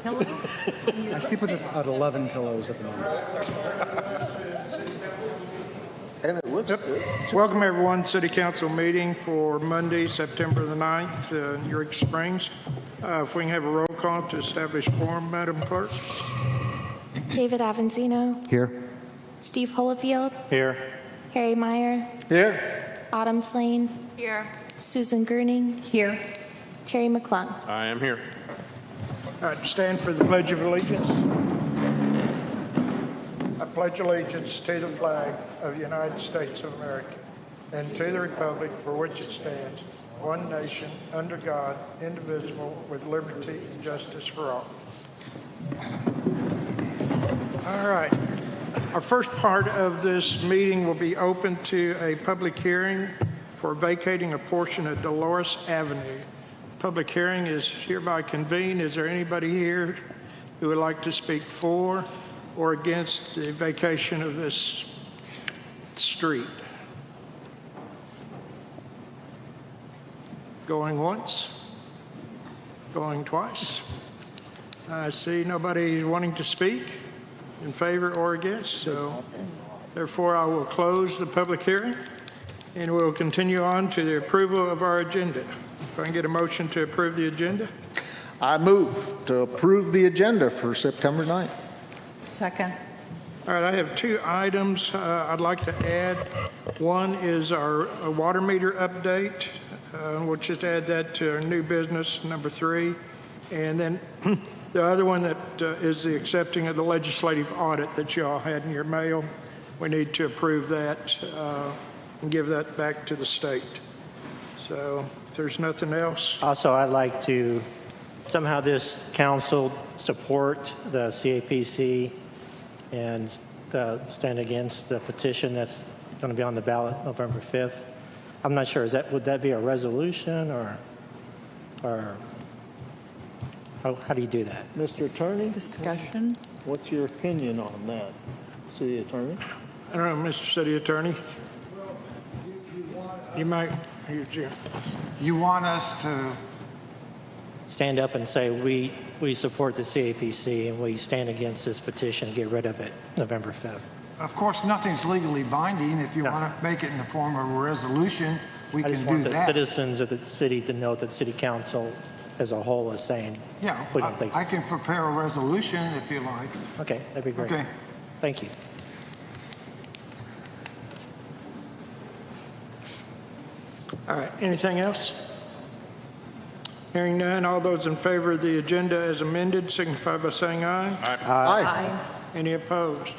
pillow? I sleep with about 11 pillows at the moment. And it looks good. Welcome, everyone, City Council meeting for Monday, September the 9th in Eureka Springs. If we can have a roll call to establish quorum, Madam Clerk. David Avanzino. Here. Steve Holofield. Here. Harry Meyer. Here. Autumn Slane. Here. Susan Gerning. Here. Terry McClung. I am here. All right, stand for the Pledge of Allegiance. I pledge allegiance to the flag of the United States of America and to the republic for which it stands, one nation, under God, indivisible, with liberty and justice for all. All right. Our first part of this meeting will be open to a public hearing for vacating a portion of Dolores Avenue. Public hearing is hereby convened. Is there anybody here who would like to speak for or against the vacation of this street? Going once? Going twice? I see nobody wanting to speak in favor or against, so therefore I will close the public hearing and we'll continue on to the approval of our agenda. If I can get a motion to approve the agenda? I move to approve the agenda for September 9th. Second. All right, I have two items I'd like to add. One is our water meter update. We'll just add that to our new business, number 3. And then the other one that is the accepting of the legislative audit that you all had in your mail. We need to approve that and give that back to the state. So if there's nothing else. Also, I'd like to, somehow this council support the CAPC and stand against the petition that's going to be on the ballot November 5th. I'm not sure, would that be a resolution or how do you do that? Mr. Attorney, Discussion. what's your opinion on that? City Attorney? I don't know, Mr. City Attorney. You might, You want us to, Stand up and say we support the CAPC and we stand against this petition, get rid of it November 5th. of course, nothing's legally binding. If you No. want to make it in the form of a resolution, we I can just do want the that. citizens of the city to know that city council as a whole is saying, Yeah, we don't think. I can prepare a resolution if you like. Okay, that'd be great. Okay. Thank you. all right, anything else? Hearing none, all those in favor of the agenda as amended signify by saying aye. Aye. Any opposed?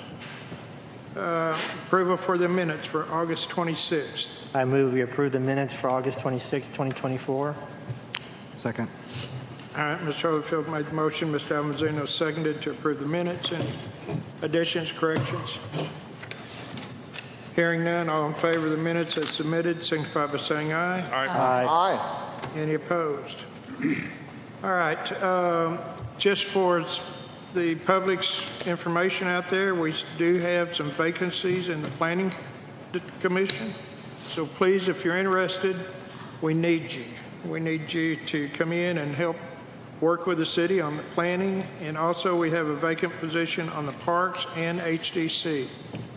Approval for the minutes for August 26th. I move we approve the minutes for August 26, 2024. Second. All right, Mr. Holyfield made the motion. Mr. Avanzino seconded to approve the minutes. Any additions, corrections? Hearing none, all in favor of the minutes as submitted signify by saying aye. Aye. Aye. Any opposed? All right, just for the public's information out there, we do have some vacancies in the Planning Commission. So please, if you're interested, we need you. We need you to come in and help work with the city on the planning. And also we have a vacant position on the parks and HDC.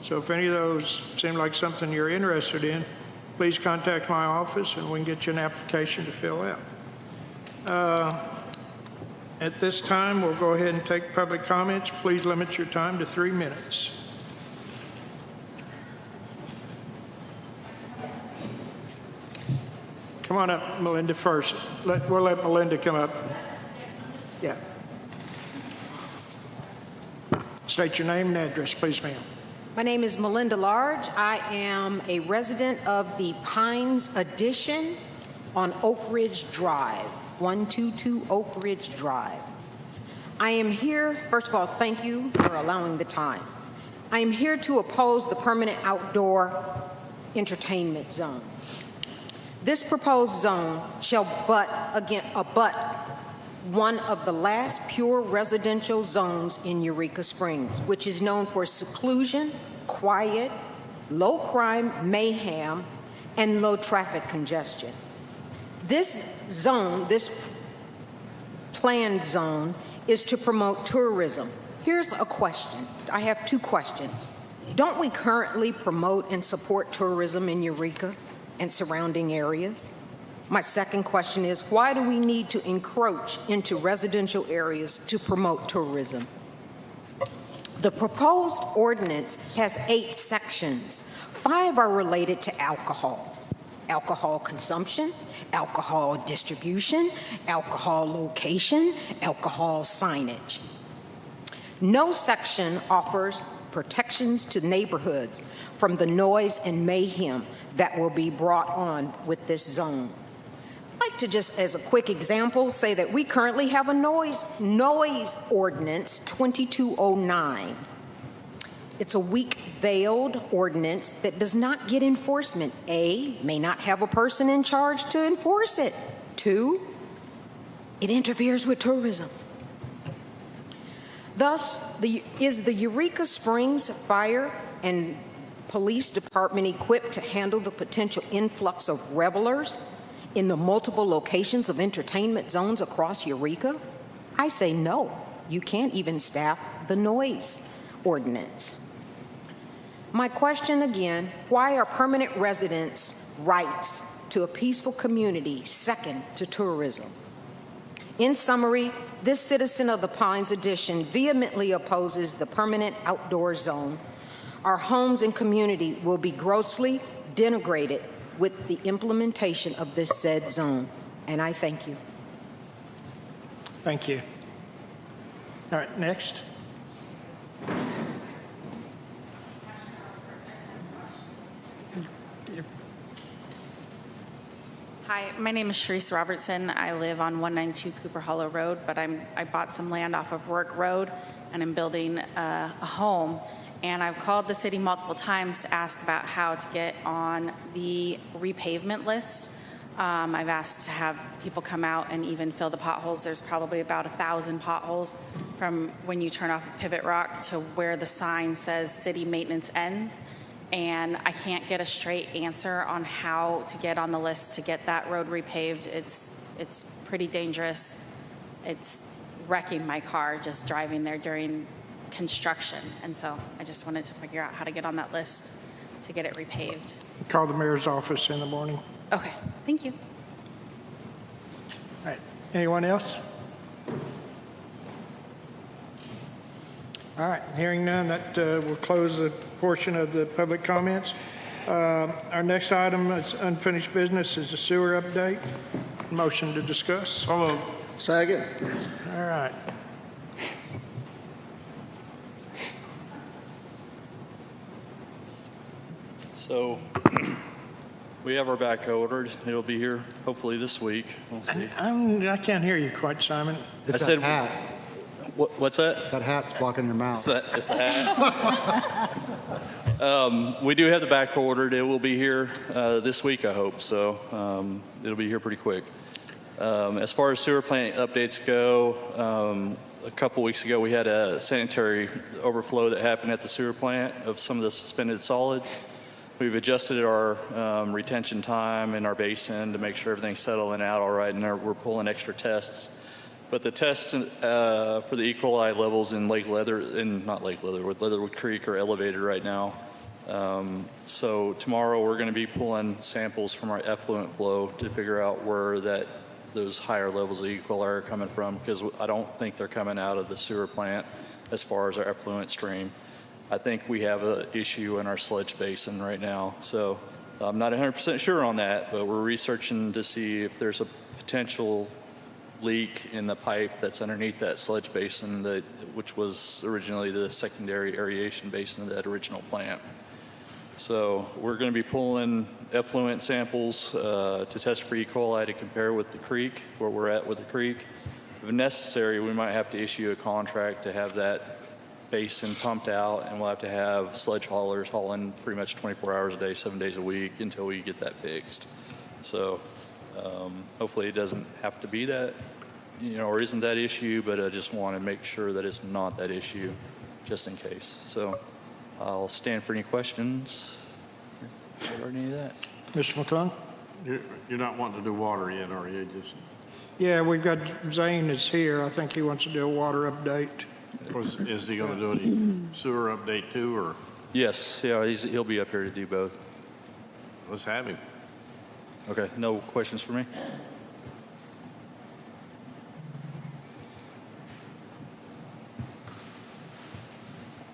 So if any of those seem like something you're interested in, please contact my office and we can get you an application to fill out. At this time, we'll go ahead and take public comments. Please limit your time to 3 minutes. Come on up, Melinda, first. We'll let Melinda come up. Yeah. State your name and address, please, ma'am. My name is Melinda Large. I am a resident of the Pines Addition on Oak Ridge Drive, 122 Oak Ridge Drive. I am here, first of all, thank you for allowing the time. I am here to oppose the permanent outdoor entertainment zone. This proposed zone shall abut one of the last pure residential zones in Eureka Springs, which is known for seclusion, quiet, low crime, mayhem, and low traffic congestion. This zone, this planned zone, is to promote tourism. Here's a question. I have two questions. Don't we currently promote and support tourism in Eureka and surrounding areas? My second question is, why do we need to encroach into residential areas to promote tourism? The proposed ordinance has 8 sections. 5 are related to alcohol. Alcohol consumption, alcohol distribution, alcohol location, alcohol signage. No section offers protections to neighborhoods from the noise and mayhem that will be brought on with this zone. I'd like to just, as a quick example, say that we currently have a noise ordinance 2209. It's a weak-veiled ordinance that does not get enforcement. A, may not have a person in charge to enforce it. 2, it interferes with tourism. Thus, is the Eureka Springs Fire and Police Department equipped to handle the potential influx of revelers in the multiple locations of entertainment zones across Eureka? I say no. You can't even staff the noise ordinance. My question again, why are permanent residents' rights to a peaceful community second to tourism? In summary, this citizen of the Pines Addition vehemently opposes the permanent outdoor zone. Our homes and community will be grossly denigrated with the implementation of this said zone. And I thank you. Thank you. All right, next. Hi, my name is Sharice Robertson. I live on 192 Cooper Hollow Road, but I bought some land off of Rourke Road, and I'm building a home. And I've called the city multiple times to ask about how to get on the repavement list. I've asked to have people come out and even fill the potholes. There's probably about 1,000 potholes from when you turn off Pivot Rock to where the sign says city maintenance ends. And I can't get a straight answer on how to get on the list to get that road repaved. It's pretty dangerous. It's wrecking my car just driving there during construction. And so I just wanted to figure out how to get on that list to get it repaved. Call the mayor's office in the morning. Okay, thank you. All right, anyone else? All right, hearing none, that will close the portion of the public comments. Our next item is unfinished business is the sewer update. Motion to discuss. Second. All right. So we have our backhoe ordered. It'll be here hopefully this week. We'll see. I can't hear you quite, Simon. It's I said- that hat. What's that? That hat's blocking your mouth. It's the hat. We do have the backhoe ordered. It will be here this week, I hope. So it'll be here pretty quick. As far as sewer plant updates go, a couple weeks ago we had a sanitary overflow that happened at the sewer plant of some of the suspended solids. We've adjusted our retention time in our basin to make sure everything's settling out all right, and we're pulling extra tests. But the tests for the E. coli levels in with Leatherwood Creek are elevated right now. So tomorrow we're going to be pulling samples from our effluent flow to figure out where those higher levels of E. coli are coming from, because I don't think they're coming out of the sewer plant as far as our effluent stream. I think we have an issue in our sludge basin right now. So I'm not 100% sure on that, but we're researching to see if there's a potential leak in the pipe that's underneath that sludge basin, which was originally the secondary aeration basin of that original plant. So we're going to be pulling effluent samples to test for E. coli to compare with the creek, where we're at with the creek. If necessary, we might have to issue a contract to have that basin pumped out, and we'll have to have sludge haulers hauling pretty much 24 hours a day, 7 days a week until we get that fixed. So hopefully it doesn't have to be that, or isn't that issue, but I just want to make sure that it's not that issue, just in case. So I'll stand for any questions or any of that. Mr. McClung? You're not wanting to do water yet, are you? Yeah, we've got Zane is here. I think he wants to do a water update. Is he going to do any sewer update too, or Yes, yeah, he'll be up here to do both. let's have him? Okay, no questions for me?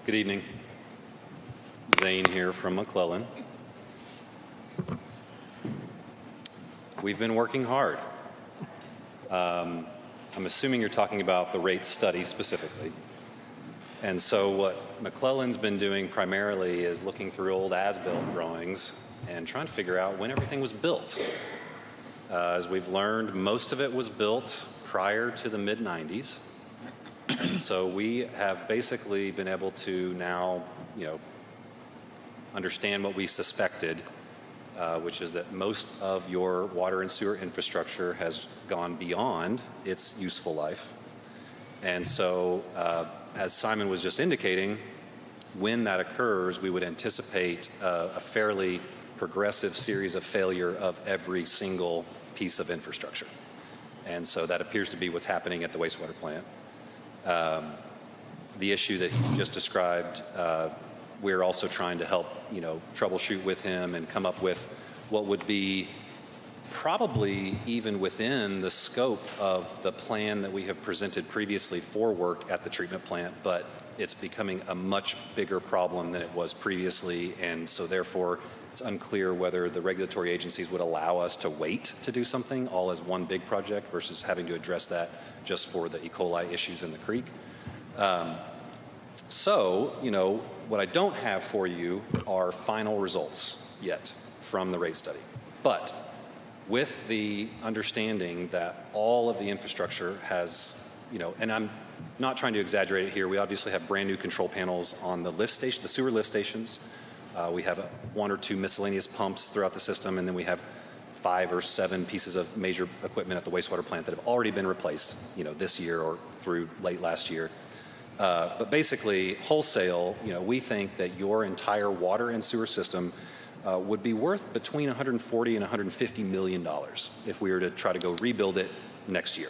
Good evening. Zane here from McClellan. We've been working hard. I'm assuming you're talking about the rate study specifically. And so what McClellan's been doing primarily is looking through old as-built drawings and trying to figure out when everything was built. As we've learned, most of it was built prior to the mid-90s. And so we have basically been able to now, understand what we suspected, which is that most of your water and sewer infrastructure has gone beyond its useful life. And so, as Simon was just indicating, when that occurs, we would anticipate a fairly progressive series of failure of every single piece of infrastructure. And so that appears to be what's happening at the wastewater plant. The issue that he just described, we're also trying to help, troubleshoot with him and come up with what would be probably even within the scope of the plan that we have presented previously for work at the treatment plant, but it's becoming a much bigger problem than it was previously, and so therefore it's unclear whether the regulatory agencies would allow us to wait to do something all as one big project versus having to address that just for the E. coli issues in the creek. What I don't have for you are final results yet from the rate study. But with the understanding that all of the infrastructure has, and I'm not trying to exaggerate it here, we obviously have brand new control panels on the lift station, the sewer lift stations. We have one or two miscellaneous pumps throughout the system, and then we have 5 or 7 pieces of major equipment at the wastewater plant that have already been replaced, this year or through late last year. But basically, wholesale, we think that your entire water and sewer system would be worth between 140 and 150 million dollars if we were to try to go rebuild it next year.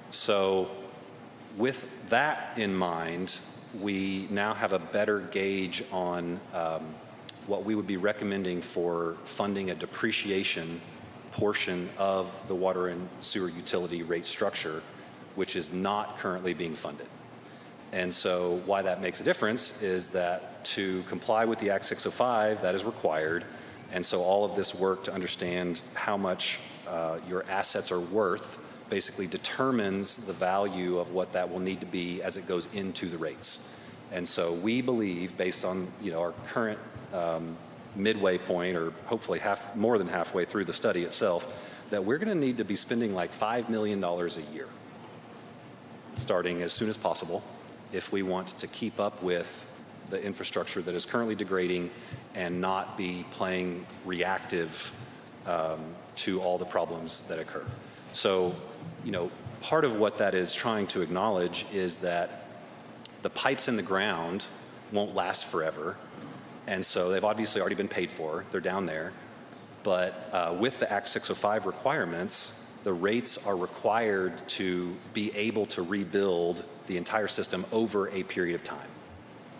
So with that in mind, we now have a better gauge on what we would be recommending for funding a depreciation portion of the water and sewer utility rate structure, which is not currently being funded. And so why that makes a difference is that to comply with the Act 605, that is required. And so all of this work to understand how much your assets are worth basically determines the value of what that will need to be as it goes into the rates. And so we believe, based on our current midway point, or hopefully more than halfway through the study itself, that we're going to need to be spending like $5 million a year, starting as soon as possible, if we want to keep up with the infrastructure that is currently degrading and not be playing reactive to all the problems that occur. So, part of what that is trying to acknowledge is that the pipes in the ground won't last forever. And so they've obviously already been paid for. They're down there. But with the Act 605 requirements, the rates are required to be able to rebuild the entire system over a period of time.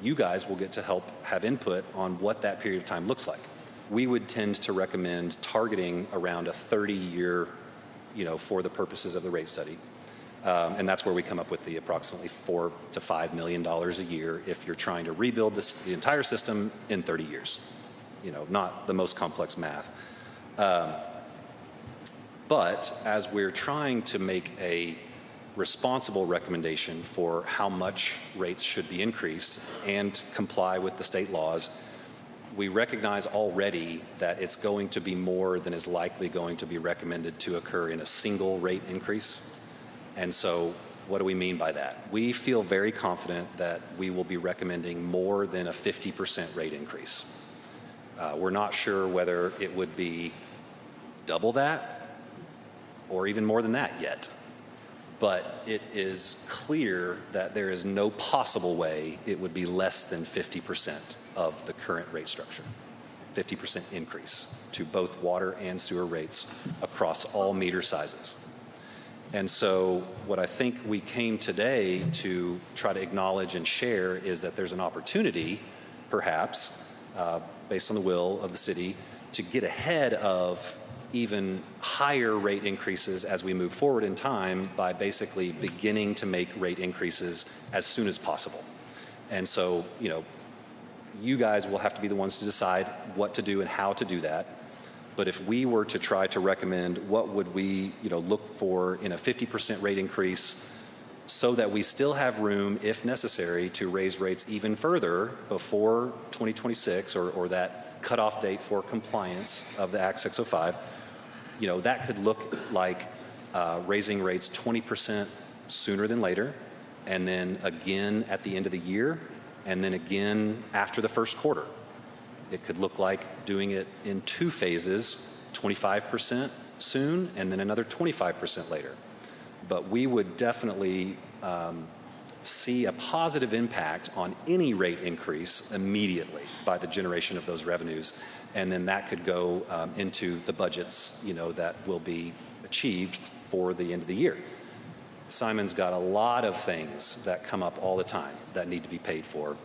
You guys will get to help have input on what that period of time looks like. We would tend to recommend targeting around a 30-year, for the purposes of the rate study. And that's where we come up with the approximately $4 to $5 million a year if you're trying to rebuild the entire system in 30 years. Not the most complex math. But as we're trying to make a responsible recommendation for how much rates should be increased and comply with the state laws, we recognize already that it's going to be more than is likely going to be recommended to occur in a single rate increase. And so what do we mean by that? We feel very confident that we will be recommending more than a 50% rate increase. We're not sure whether it would be double that or even more than that yet. But it is clear that there is no possible way it would be less than 50% of the current rate structure. 50% increase to both water and sewer rates across all meter sizes. And so what I think we came today to try to acknowledge and share is that there's an opportunity, perhaps, based on the will of the city, to get ahead of even higher rate increases as we move forward in time by basically beginning to make rate increases as soon as possible. And so, you guys will have to be the ones to decide what to do and how to do that. But if we were to try to recommend what would we, look for in a 50% rate increase so that we still have room, if necessary, to raise rates even further before 2026 or that cutoff date for compliance of the Act 605, that could look like raising rates 20% sooner than later, and then again at the end of the year, and then again after the first quarter. It could look like doing it in 2 phases, 25% soon, and then another 25% later. But we would definitely see a positive impact on any rate increase immediately by the generation of those revenues. And then that could go into the budgets, that will be achieved for the end of the year. Simon's got a lot of things that come up all the time that need to be paid for.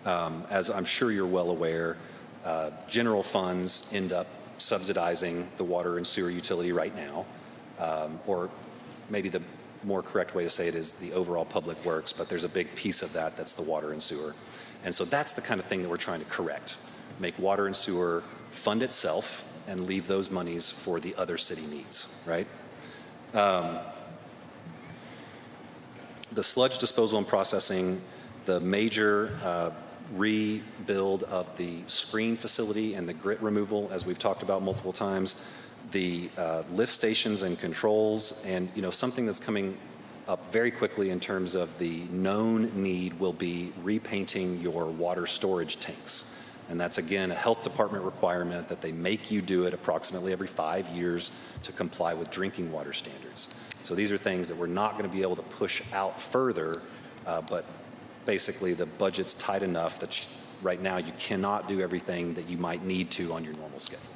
As I'm sure you're well aware, general funds end up subsidizing the water and sewer utility right now, or maybe the more correct way to say it is the overall public works, but there's a big piece of that that's the water and sewer. And so that's the kind of thing that we're trying to correct. Make water and sewer fund itself and leave those monies for the other city needs, right? The sludge disposal and processing, the major rebuild of the screen facility and the grit removal, as we've talked about multiple times, the lift stations and controls, and something that's coming up very quickly in terms of the known need will be repainting your water storage tanks. And that's, again, a health department requirement that they make you do it approximately every 5 years to comply with drinking water standards. So these are things that we're not going to be able to push out further, but basically the budget's tight enough that right now you cannot do everything that you might need to on your normal schedule.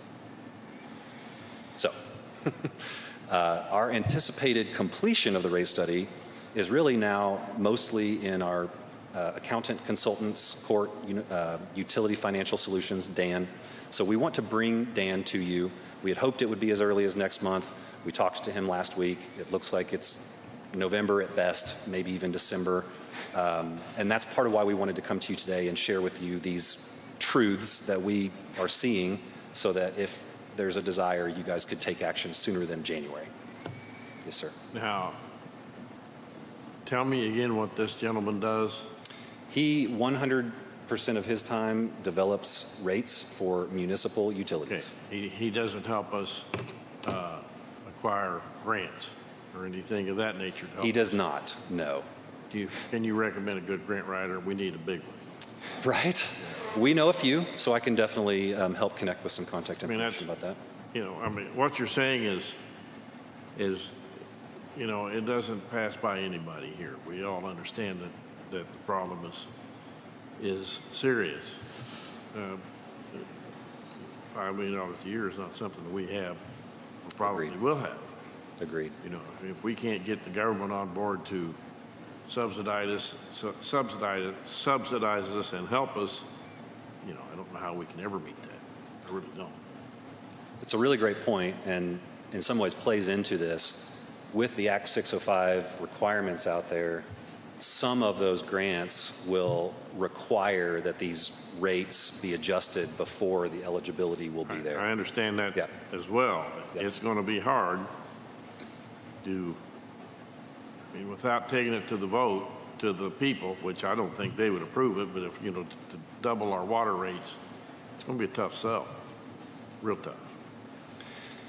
So our anticipated completion of the rate study is really now mostly in our accountant consultants court, utility financial solutions, Dan. So we want to bring Dan to you. We had hoped it would be as early as next month. We talked to him last week. It looks like it's November at best, maybe even December. And that's part of why we wanted to come to you today and share with you these truths that we are seeing so that if there's a desire, you guys could take action sooner than January. Yes, sir. Now, tell me again what this gentleman does. He 100% of his time develops rates for municipal utilities. Okay. He doesn't help us acquire grants or anything of that nature. He does not, no. Can you recommend a good grant writer? We need a big one. Right. We know a few, so I can definitely help connect with some contact information about that. What you're saying is, it doesn't pass by anybody here. We all understand that the problem is serious. $5 million a year is not something that we have, or probably Agreed. will have. Agreed. If we can't get the government on board to subsidize us and help us, I don't know how we can ever meet that. I really don't. It's a really great point, and in some ways plays into this. With the Act 605 requirements out there, some of those grants will require that these rates be adjusted before the eligibility will be there. I understand that Yeah. as well. Yeah. It's going to be hard without taking it to the vote, to the people, which I don't think they would approve it, but if, to double our water rates, it's going to be a tough sell, real tough.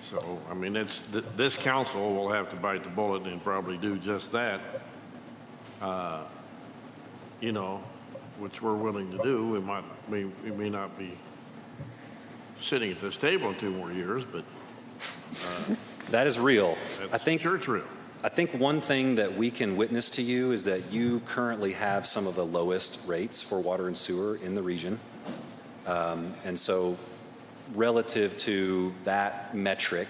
So, this council will have to bite the bullet and probably do just that, which we're willing to do. We may not be sitting at this table in 2 more years, but That is real. sure it's real. I think one thing that we can witness to you is that you currently have some of the lowest rates for water and sewer in the region. And so relative to that metric,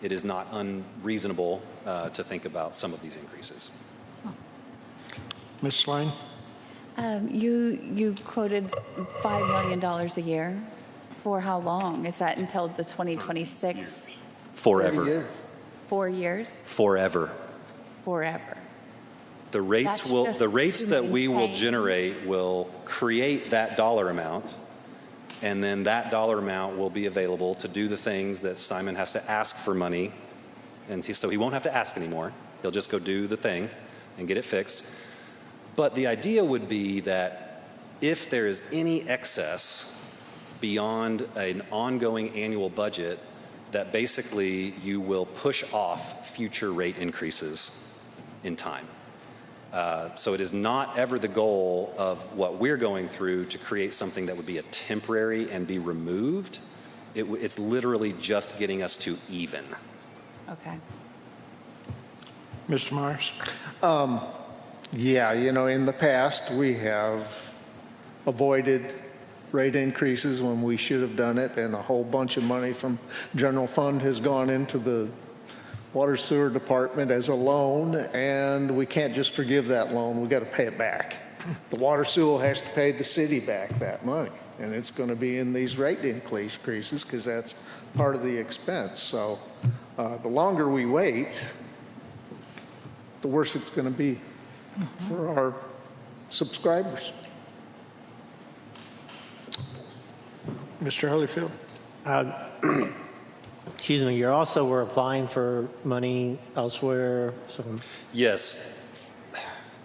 it is not unreasonable to think about some of these increases. Ms. Slane? You quoted $5 million a year. For how long? Is that until the 2026? Forever. 4 years? Forever. Forever. The rates That's will, just the rates to that we will maintain. generate will create that dollar amount, and then that dollar amount will be available to do the things that Simon has to ask for money, and so he won't have to ask anymore. He'll just go do the thing and get it fixed. But the idea would be that if there is any excess beyond an ongoing annual budget, that basically you will push off future rate increases in time. So it is not ever the goal of what we're going through to create something that would be a temporary and be removed. It's literally just getting us to even. Okay. Mr. Myers? Yeah, in the past, we have avoided rate increases when we should have done it, and a whole bunch of money from general fund has gone into the water sewer department as a loan, and we can't just forgive that loan. We got to pay it back. The water sewer has to pay the city back that money, and it's going to be in these rate increases because that's part of the expense. So the longer we wait, the worse it's going to be for our subscribers. Mr. Holyfield? Excuse me, we're applying for money elsewhere. Yes,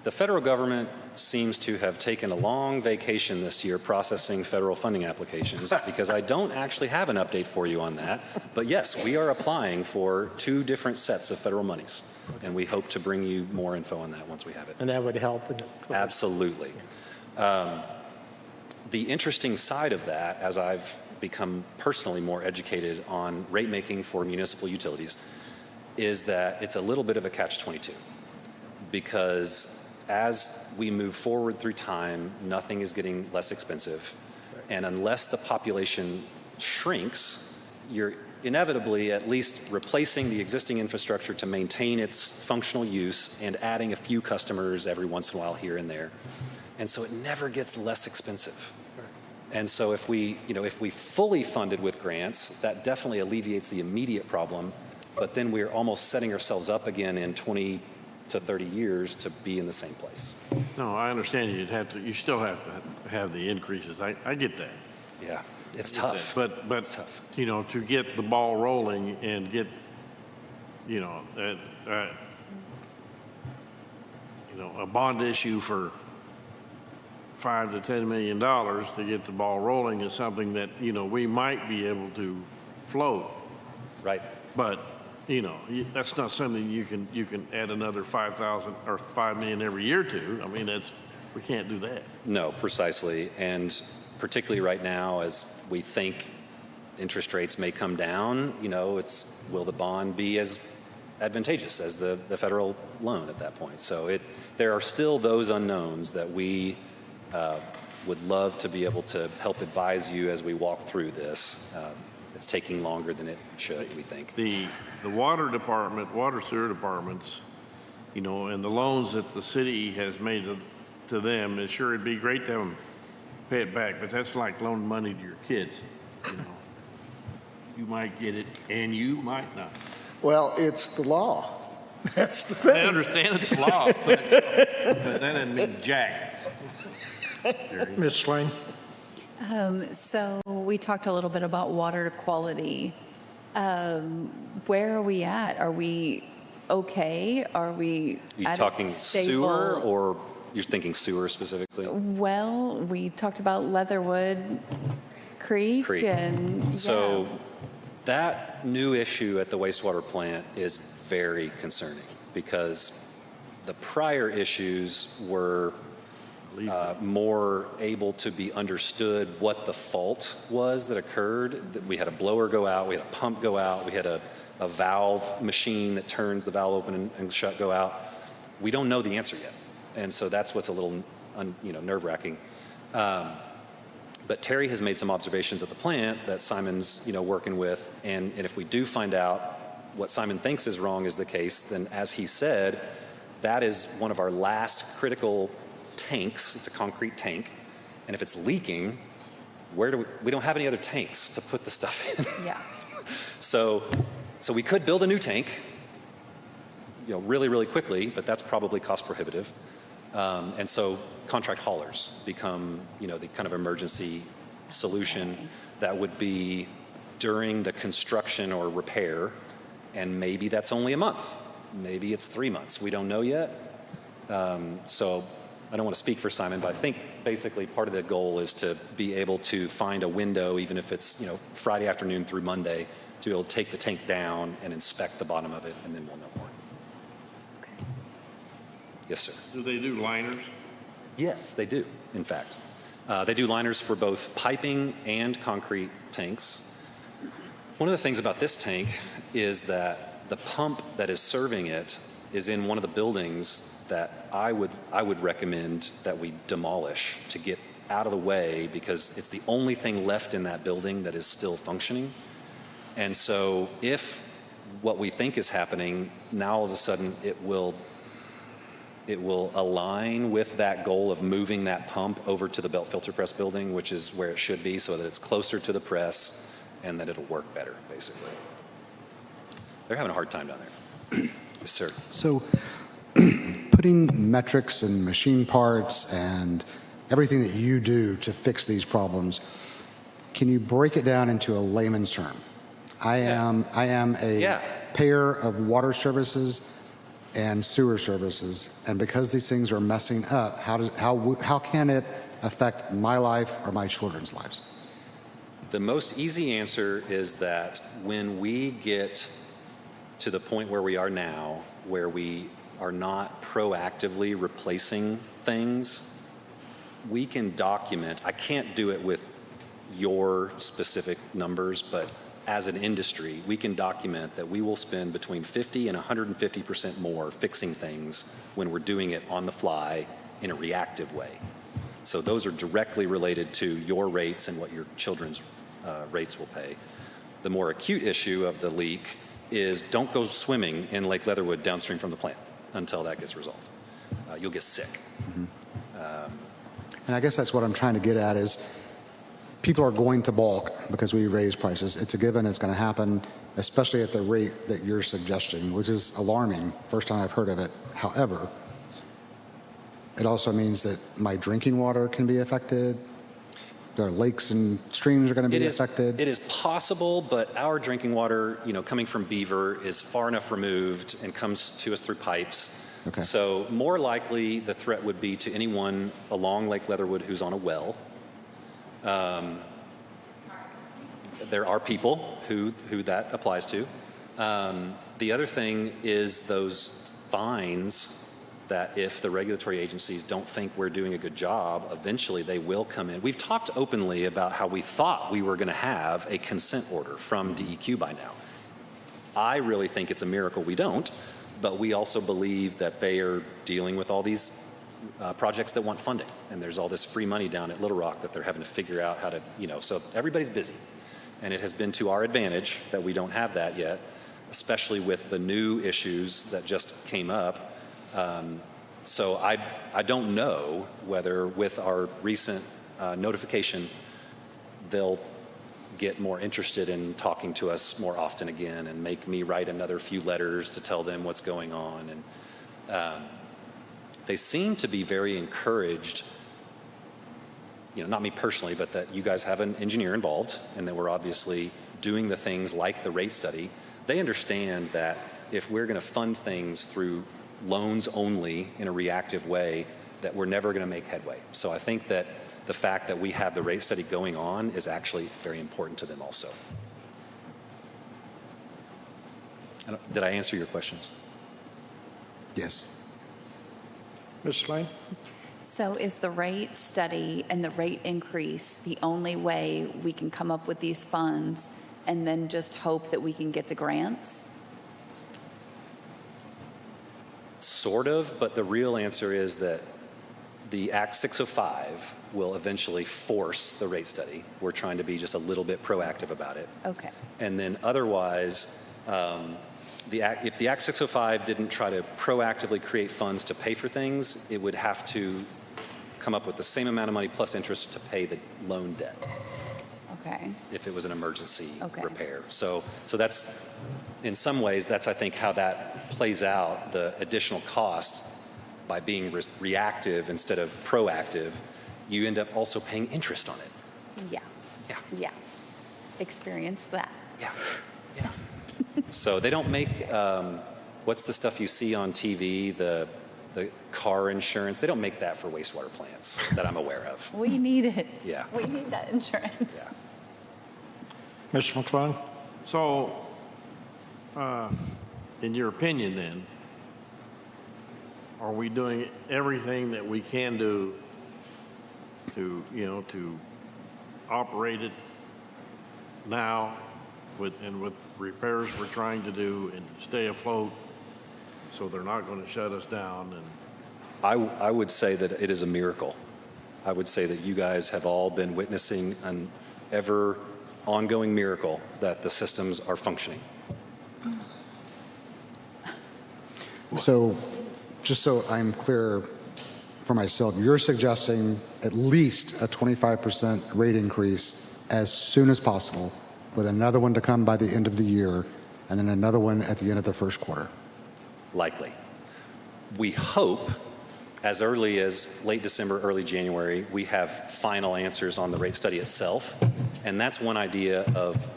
the federal government seems to have taken a long vacation this year processing federal funding applications because I don't actually have an update for you on that. But yes, we are applying for 2 different sets of federal monies, and we hope to bring you more info on that once we have it. And that would help. Absolutely. The interesting side of that, as I've become personally more educated on rate making for municipal utilities, is that it's a little bit of a catch-22, because as we move forward through time, nothing is getting less expensive, and unless the population shrinks, you're inevitably at least replacing the existing infrastructure to maintain its functional use and adding a few customers every once in a while here and there. And so it never gets less expensive. And so if we fully funded with grants, that definitely alleviates the immediate problem, but then we're almost setting ourselves up again in 20 to 30 years to be in the same place. No, I understand you still have to have the increases. I get that. Yeah, it's tough. But it's tough. To get the ball rolling and get, a bond issue for $5 to $10 million to get the ball rolling is something that, we might be able to float. Right. But, that's not something you can add another 5,000 or $5 million every year to. I mean, we can't do that. No, precisely. And particularly right now, as we think interest rates may come down, will the bond be as advantageous as the federal loan at that point? So there are still those unknowns that we would love to be able to help advise you as we walk through this. It's taking longer than it should, we think. The water department, water sewer departments, and the loans that the city has made to them, it'd be great to have them pay it back, but that's like loaning money to your kids. You might get it and you might not. Well, it's the law. That's the thing. I understand it's law, but that doesn't mean jack. Ms. Slane? So we talked a little bit about water quality. Where are we at? Are we okay? Are we You at talking stable? sewer, or you're thinking sewer specifically? Well, we talked about Leatherwood Creek. And So that new issue at the wastewater plant is very concerning, because the prior issues were more able to be understood what the fault was that occurred. We had a blower go out, we had a pump go out, we had a valve machine that turns the valve open and shut go out. We don't know the answer yet. And so that's what's a little nerve-wracking. But Terry has made some observations at the plant that Simon's working with, and if we do find out what Simon thinks is wrong is the case, then as he said, that is one of our last critical tanks. It's a concrete tank. And if it's leaking, we don't have any other tanks to put the stuff in. Yeah. So we could build a new tank, really, really quickly, but that's probably cost prohibitive. And so contract haulers become, the kind of emergency solution that would be during the construction or repair, and maybe that's only a month. Maybe it's 3 months. We don't know yet. So I don't want to speak for Simon, but I think basically part of the goal is to be able to find a window, even if it's Friday afternoon through Monday, to be able to take the tank down and inspect the bottom of it, and then we'll know more. Okay. Yes, sir. Do they do liners? Yes, they do, in fact. They do liners for both piping and concrete tanks. One of the things about this tank is that the pump that is serving it is in one of the buildings that I would recommend that we demolish to get out of the way, because it's the only thing left in that building that is still functioning. And so if what we think is happening, now all of a sudden it will align with that goal of moving that pump over to the belt filter press building, which is where it should be, so that it's closer to the press and that it'll work better, basically. They're having a hard time down there. Yes, sir. So putting metrics and machine parts and everything that you do to fix these problems, can you break it down into a layman's term? I am a payer of water services and sewer services, and because these things are messing up, how can it affect my life or my children's lives? The most easy answer is that when we get to the point where we are now, where we are not proactively replacing things, we can document. I can't do it with your specific numbers, but as an industry, we can document that we will spend between 50 and 150% more fixing things when we're doing it on the fly in a reactive way. So those are directly related to your rates and what your children's rates will pay. The more acute issue of the leak is don't go swimming in Lake Leatherwood downstream from the plant until that gets resolved. You'll get sick. Mm-hmm. And I guess that's what I'm trying to get at is people are going to balk because we raise prices. It's a given. It's going to happen, especially at the rate that you're suggesting, which is alarming. First time I've heard of it. However, it also means that my drinking water can be affected. Their lakes and streams are going to be affected. It is possible, but our drinking water, coming from Beaver, is far enough removed and comes to us through pipes. Okay. So more likely the threat would be to anyone along Lake Leatherwood who's on a well. There are people who that applies to. The other thing is those fines that if the regulatory agencies don't think we're doing a good job, eventually they will come in. We've talked openly about how we thought we were going to have a consent order from DEQ by now. I really think it's a miracle we don't, but we also believe that they are dealing with all these projects that want funding, and there's all this free money down at Little Rock that they're having to figure out how to, so everybody's busy. And it has been to our advantage that we don't have that yet, especially with the new issues that just came up. So I don't know whether with our recent notification, they'll get more interested in talking to us more often again and make me write another few letters to tell them what's going on. And they seem to be very encouraged, not me personally, but that you guys have an engineer involved and that we're obviously doing the things like the rate study. They understand that if we're going to fund things through loans only in a reactive way, that we're never going to make headway. So I think that the fact that we have the rate study going on is actually very important to them also. Did I answer your questions? Yes. Ms. Lane? So is the rate study and the rate increase the only way we can come up with these funds and then just hope that we can get the grants? Sort of, but the real answer is that the Act 605 will eventually force the rate study. We're trying to be just a little bit proactive about it. Okay. And then otherwise, If the Act 605 didn't try to proactively create funds to pay for things, it would have to come up with the same amount of money plus interest to pay the loan debt Okay. if it was an emergency Okay. repair. So that's, in some ways, that's, I think, how that plays out, the additional cost by being reactive instead of proactive. You end up also paying interest on it. Yeah. Yeah. Yeah. Experience that. Yeah. Yeah. So they don't make, what's the stuff you see on TV, the car insurance? They don't make that for wastewater plants that I'm aware of. We need it. Yeah. We need that insurance. Yeah. Mr. McClung? So, in your opinion then, are we doing everything that we can do to, to operate it now with repairs we're trying to do and to stay afloat so they're not going to shut us down? And I would say that it is a miracle. I would say that you guys have all been witnessing an ever ongoing miracle that the systems are functioning. So, just so I'm clear for myself, you're suggesting at least a 25% rate increase as soon as possible, with another one to come by the end of the year, and then another one at the end of the first quarter. Likely. We hope as early as late December, early January, we have final answers on the rate study itself. And that's one idea of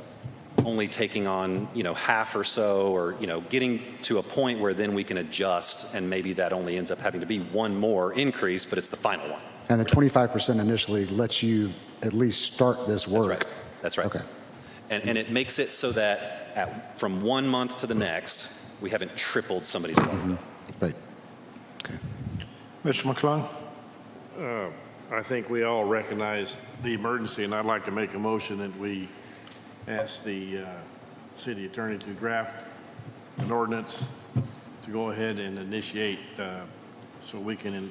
only taking on, half or so, or, getting to a point where then we can adjust, and maybe that only ends up having to be one more increase, but it's the final one. And the 25% initially lets you at least start this work. That's right. Okay. And it makes it so that from 1 month to the next, we haven't tripled somebody's water bill. Right. Okay. Mr. McClung? I think we all recognize the emergency, and I'd like to make a motion that we ask the city attorney to draft an ordinance to go ahead and initiate so we can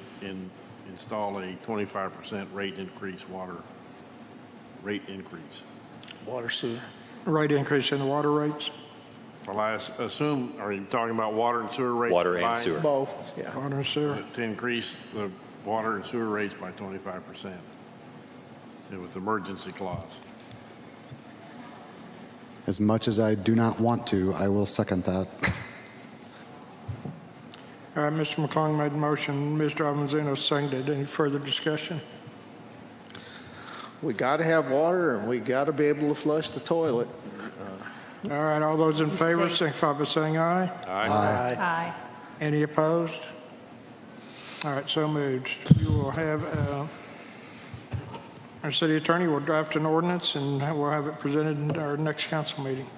install a 25% rate increase, water rate increase. Water sewer. Rate increase in the water rates? Well, I assume, are you talking about water and sewer rates? Water and combined? sewer. Both, yeah. Water and sewer? To increase the water and sewer rates by 25%, and with emergency clause. As much as I do not want to, I will second that. All right, Mr. McClung made the motion. Mr. Avanzino seconded. Any further discussion? We got to have water, and we got to be able to flush the toilet. All right, all those in favor, signify by saying aye. Aye. Aye. Any opposed? All right, so moved. You will have, our city attorney will draft an ordinance, and we'll have it presented in our next council meeting.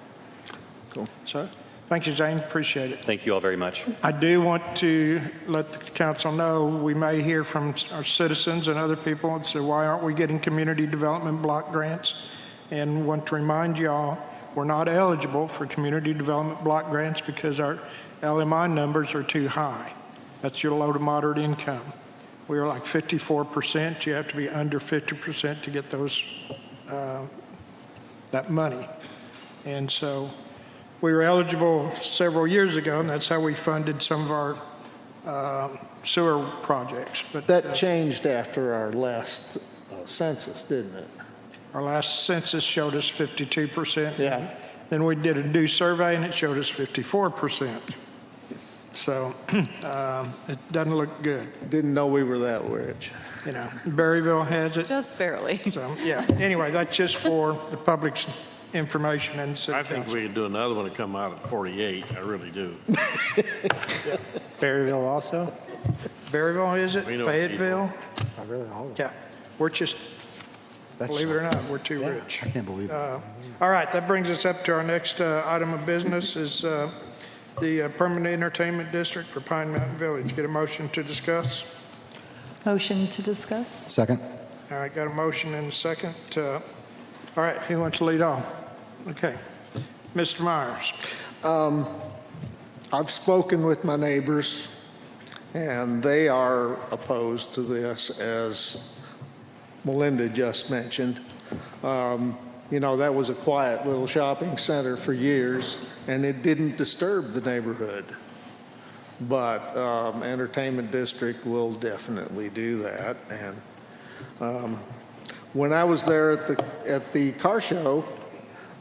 Cool. So, thank you, Zane, appreciate it. Thank you all very much. I do want to let the council know, we may hear from our citizens and other people and say, why aren't we getting community development block grants? And want to remind y'all, we're not eligible for community development block grants because our LMI numbers are too high. That's your low to moderate income. We are like 54%. You have to be under 50% to get those, that money. And so we were eligible several years ago, and that's how we funded some of our sewer projects. But That changed after our last census, didn't it? our last census showed us 52%. Yeah. Then we did a new survey, and it showed us 54%. So it doesn't look good. Didn't know we were that rich. Berryville has it. Just barely. So, yeah, anyway, that's just for the public's information and city I think council. we could do another one to come out at 48. I really do. Berryville also? Berryville, is it? We know Fayetteville? Not really, all of them. Yeah, we're just, believe it or not, we're too rich. I can't believe it. All right, that brings us up to our next item of business is the Permanent Entertainment District for Pine Mountain Village. Get a motion to discuss? Motion to discuss? Second? All right, got a motion and a second. All right, who wants to lead off? Okay. Mr. Myers. I've spoken with my neighbors, and they are opposed to this, as Melinda just mentioned. you know, that was a quiet little shopping center for years, and it didn't disturb the neighborhood. But entertainment district will definitely do that. And when I was there at the car show,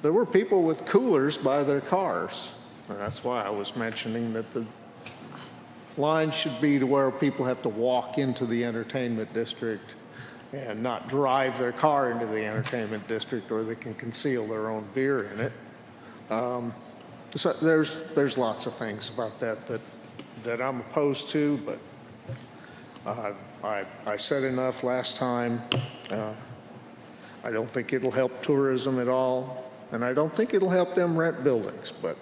there were people with coolers by their cars. And that's why I was mentioning that the line should be to where people have to walk into the entertainment district and not drive their car into the entertainment district, or they can conceal their own beer in it. So there's lots of things about that I'm opposed to, but I said enough last time. I don't think it'll help tourism at all, and I don't think it'll help them rent buildings, but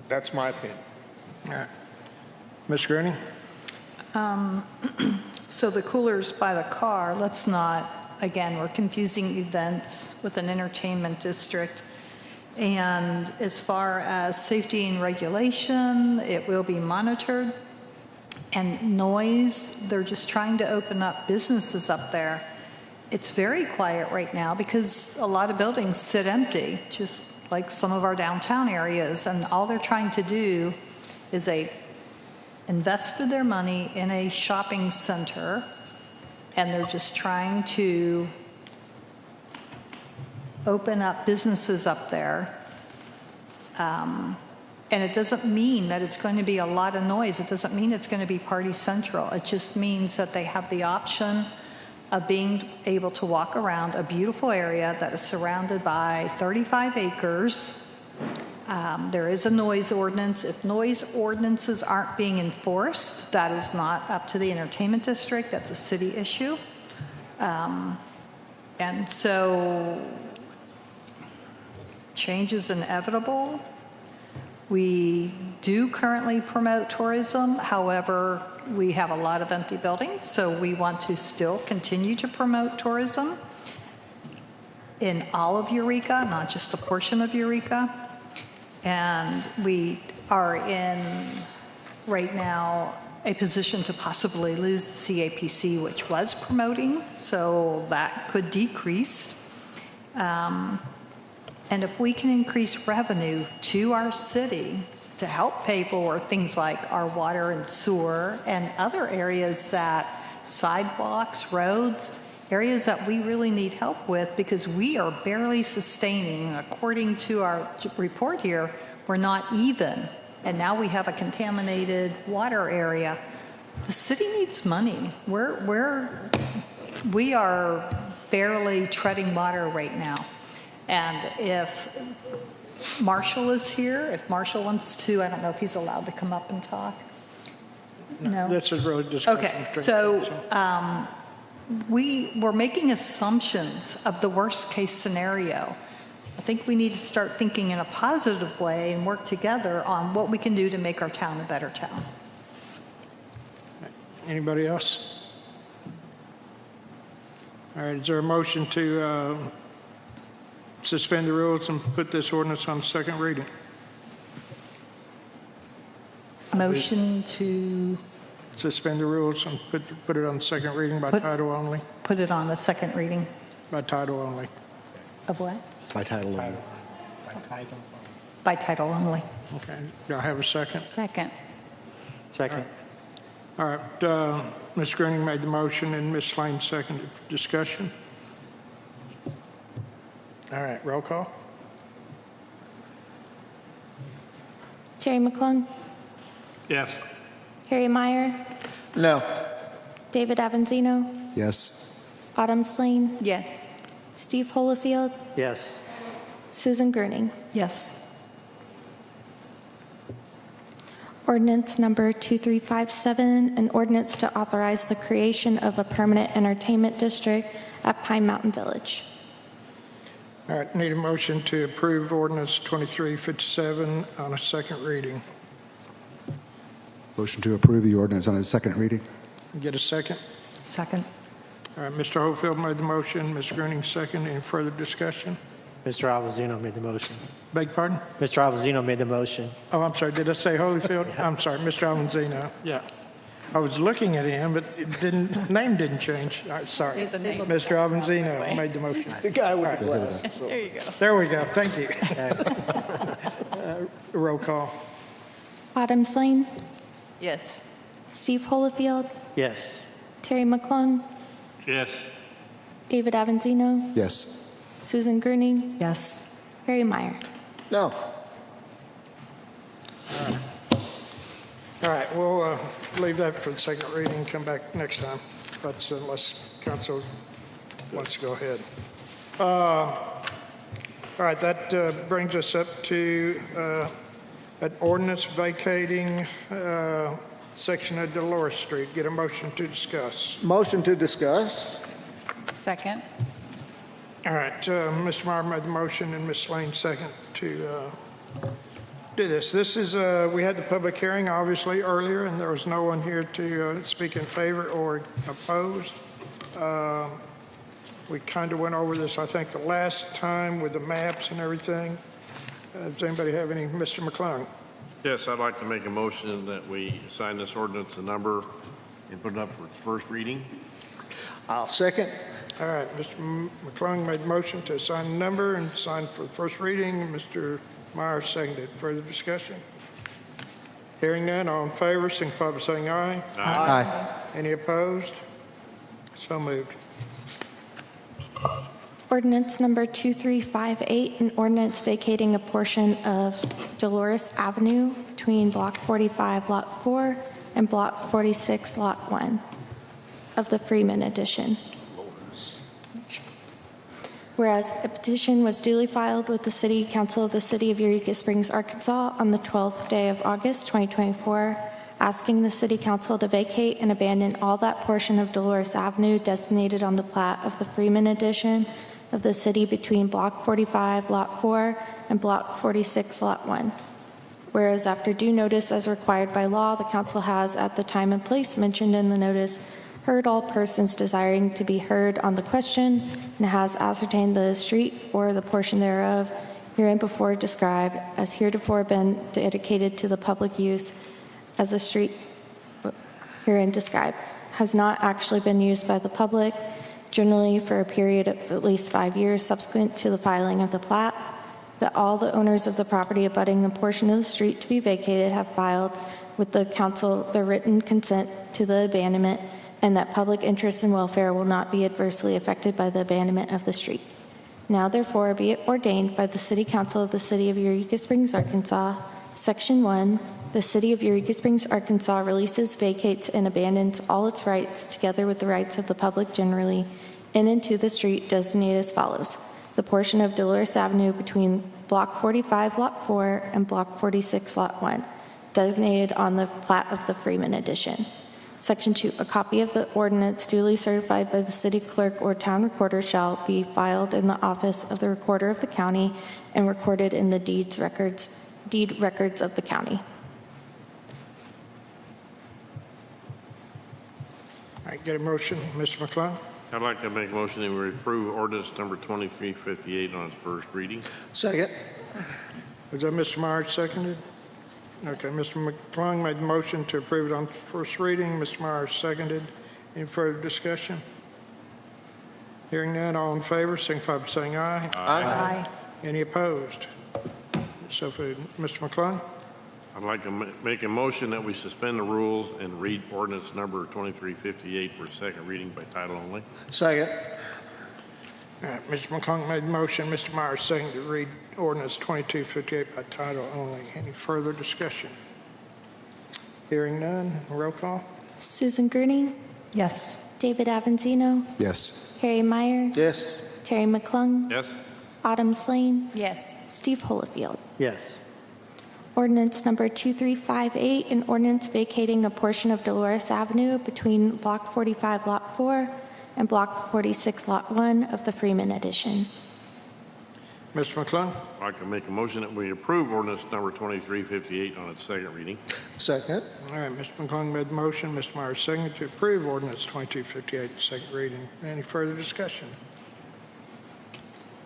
that's my opinion. All right. Ms. Greening? So the coolers by the car, let's not, again, we're confusing events with an entertainment district. And as far as safety and regulation, it will be monitored. And noise, they're just trying to open up businesses up there. It's very quiet right now because a lot of buildings sit empty, just like some of our downtown areas. And all they're trying to do is invested their money in a shopping center, and they're just trying to open up businesses up there. And it doesn't mean that it's going to be a lot of noise. It doesn't mean it's going to be party central. It just means that they have the option of being able to walk around a beautiful area that is surrounded by 35 acres. There is a noise ordinance. If noise ordinances aren't being enforced, that is not up to the entertainment district. That's a city issue. And so change is inevitable. We do currently promote tourism. However, we have a lot of empty buildings, so we want to still continue to promote tourism in all of Eureka, not just a portion of Eureka. And we are in, right now, a position to possibly lose the CAPC, which was promoting, so that could decrease. And if we can increase revenue to our city to help pay for things like our water and sewer and other areas that, sidewalks, roads, areas that we really need help with, because we are barely sustaining. According to our report here, we're not even, and now we have a contaminated water area. The city needs money. We are barely treading water right now. And if Marshall is here, if Marshall wants to, I don't know if he's allowed to come up and talk. No? That's a road discussion. Okay, so we're making assumptions of the worst case scenario. I think we need to start thinking in a positive way and work together on what we can do to make our town a better town. Anybody else? All right, is there a motion to suspend the rules and put this ordinance on second reading? Motion to Suspend the rules and put it on second reading by title only? put it on the second reading By title only. of what? By title only. By title only. Okay, do I have a second? Second. Second. All right, Ms. Greening made the motion and Ms. Slane seconded. Discussion? All right, roll call? Terry McClung, Yes. Harry Meyer, No. David Avanzino, Yes. Autumn Slane, Yes. Steve Holofield, Yes. Susan Gerning. Yes. Ordinance number 2357, an ordinance to authorize the creation of a permanent entertainment district at Pine Mountain Village. All right, need a motion to approve ordinance 2357 on a second reading. Motion to approve the ordinance on its second reading. Get a second? Second. All right, Mr. Hofield made the motion, Ms. Greening second. Any further discussion? Mr. Avanzino made the motion. Beg your pardon? Mr. Avanzino made the motion. Oh, I'm sorry, did I say Holyfield? I'm sorry, Mr. Avanzino, yeah. I was looking at him, but name didn't change. Sorry. The name. Mr. Avanzino made the motion. The guy with the glasses. There you go. There we go. Thank you. Roll call. Autumn Slane, Yes. Steve Holofield, Yes. Terry McClung, Yes. David Avanzino, Yes. Susan Gruning, Yes. Harry Meyer. No. All right, we'll leave that for the second reading, come back next time. That's unless council wants to go ahead. All right, that brings us up to an ordinance vacating section of Dolores Street. Get a motion to discuss. Motion to discuss. Second. All right, Mr. Meyer made the motion and Ms. Slane second to do this. This is, we had the public hearing obviously earlier, and there was no one here to speak in favor or opposed. We kind of went over this, I think, the last time with the maps and everything. Does anybody have any? Mr. McClung? Yes, I'd like to make a motion that we sign this ordinance, the number, and put it up for its first reading. I'll second. All right, Mr. McClung made the motion to assign the number and sign for the first reading. Mr. Meyer seconded. Further discussion? Hearing none, all in favor, signify by saying aye. Aye. Any opposed? So moved. Ordinance number 2358, an ordinance vacating a portion of Dolores Avenue between Block 45, Lot 4, and Block 46, Lot 1 of the Freeman Edition. Whereas a petition was duly filed with the City Council of the City of Eureka Springs, Arkansas on the 12th day of August 2024, asking the City Council to vacate and abandon all that portion of Dolores Avenue designated on the plat of the Freeman Edition of the city between Block 45, Lot 4, and Block 46, Lot 1. Whereas after due notice as required by law, the council has, at the time and place mentioned in the notice, heard all persons desiring to be heard on the question, and has ascertained the street or the portion thereof hereinbefore described as heretofore been dedicated to the public use as a street herein described, has not actually been used by the public, generally for a period of at least 5 years subsequent to the filing of the plat, that all the owners of the property abutting the portion of the street to be vacated have filed with the council their written consent to the abandonment, and that public interest and welfare will not be adversely affected by the abandonment of the street. Now therefore be it ordained by the City Council of the City of Eureka Springs, Arkansas, Section 1, the City of Eureka Springs, Arkansas releases, vacates, and abandons all its rights, together with the rights of the public generally, in and to the street designated as follows. The portion of Dolores Avenue between Block 45, Lot 4, and Block 46, Lot 1, designated on the plat of the Freeman Edition. Section 2, a copy of the ordinance duly certified by the city clerk or town recorder shall be filed in the office of the recorder of the county and recorded in the deed records of the county. All right, get a motion. Mr. McClung? I'd like to make a motion that we approve ordinance number 2358 on its first reading. Second. Was that Mr. Meyer seconded? Okay, Mr. McClung made the motion to approve it on first reading. Mr. Meyer seconded. Any further discussion? Hearing none, all in favor, signify by saying aye. Aye. Any opposed? So for Mr. McClung? I'd like to make a motion that we suspend the rules and read ordinance number 2358 for second reading by title only. Second. All right, Mr. McClung made the motion. Mr. Meyer seconded to read ordinance 2258 by title only. Any further discussion? Hearing none, roll call. Susan Gruning, Yes. David Avanzino, Yes. Harry Meyer, Yes. Terry McClung, Yes? Autumn Slane, Yes. Steve Holofield. Yes. Ordinance number 2358, an ordinance vacating a portion of Dolores Avenue between Block 45, Lot 4, and Block 46, Lot 1 of the Freeman Edition. Mr. McClung? I'd like to make a motion that we approve ordinance number 2358 on its second reading. Second. All right, Mr. McClung made the motion. Mr. Meyer seconded to approve ordinance 2258, second reading. Any further discussion?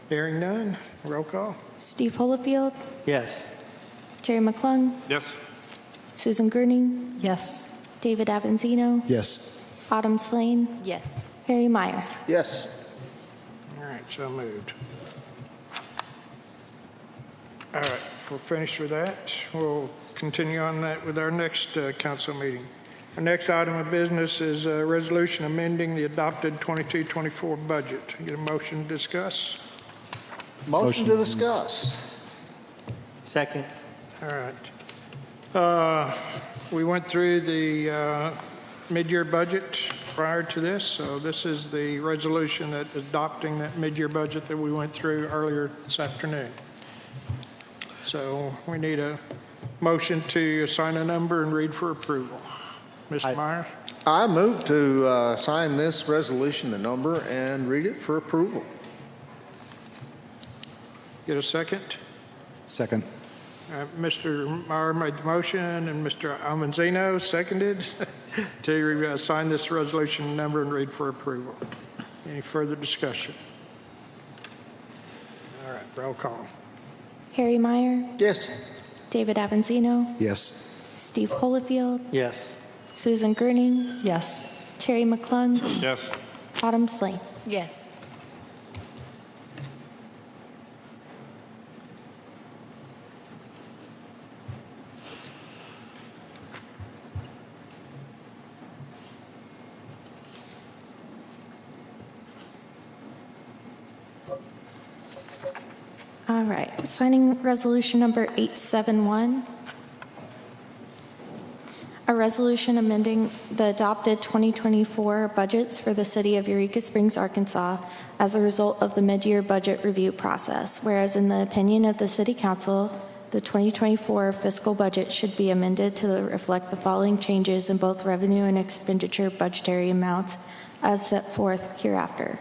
Hearing none, roll call. Steve Holofield, Yes. Terry McClung, Yes? Susan Gruning, Yes. David Avanzino, Yes. Autumn Slane, Yes. Harry Meyer. Yes. All right, so moved. All right, if we're finished with that, we'll continue on that with our next council meeting. Our next item of business is a resolution amending the adopted 22-24 budget. Get a motion to discuss? Motion to discuss. Second. All right. We went through the mid-year budget prior to this, so this is the resolution that adopting that mid-year budget that we went through earlier this afternoon. So we need a motion to assign a number and read for approval. Mr. Meyer? I move to sign this resolution, the number, and read it for approval. Get a second? Second. Mr. Meyer made the motion and Mr. Avanzino seconded to sign this resolution number and read for approval. Any further discussion? All right, roll call. Harry Meyer, Yes. David Avanzino, Yes. Steve Holofield, Yes. Susan Grunning, Yes. Terry McClung, Yes. Autumn Slane. Yes. All right, signing resolution number 871. A resolution amending the adopted 2024 budgets for the city of Eureka Springs, Arkansas as a result of the mid-year budget review process. Whereas in the opinion of the city council, the 2024 fiscal budget should be amended to reflect the following changes in both revenue and expenditure budgetary amounts as set forth hereafter.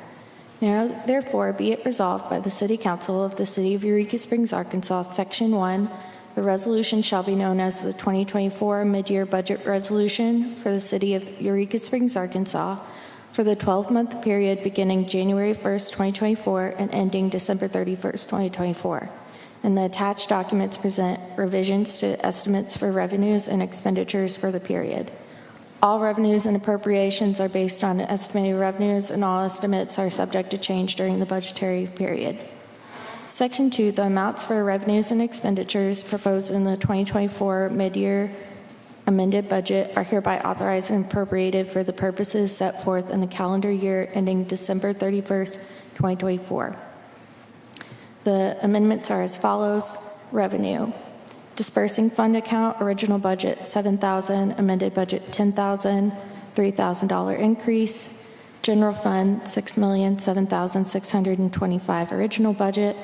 Now, therefore, be it resolved by the City Council of the City of Eureka Springs, Arkansas, Section 1, the resolution shall be known as the 2024 Mid-Year Budget Resolution for the City of Eureka Springs, Arkansas, for the 12-month period beginning January 1st, 2024 and ending December 31st, 2024. And the attached documents present revisions to estimates for revenues and expenditures for the period. All revenues and appropriations are based on estimated revenues, and all estimates are subject to change during the budgetary period. Section 2, the amounts for revenues and expenditures proposed in the 2024 mid-year amended budget are hereby authorized and appropriated for the purposes set forth in the calendar year ending December 31st, 2024. The amendments are as follows. Revenue. Dispersing fund account, original budget $7,000, amended budget $10,000, $3,000 increase. General fund $6,007,625, original budget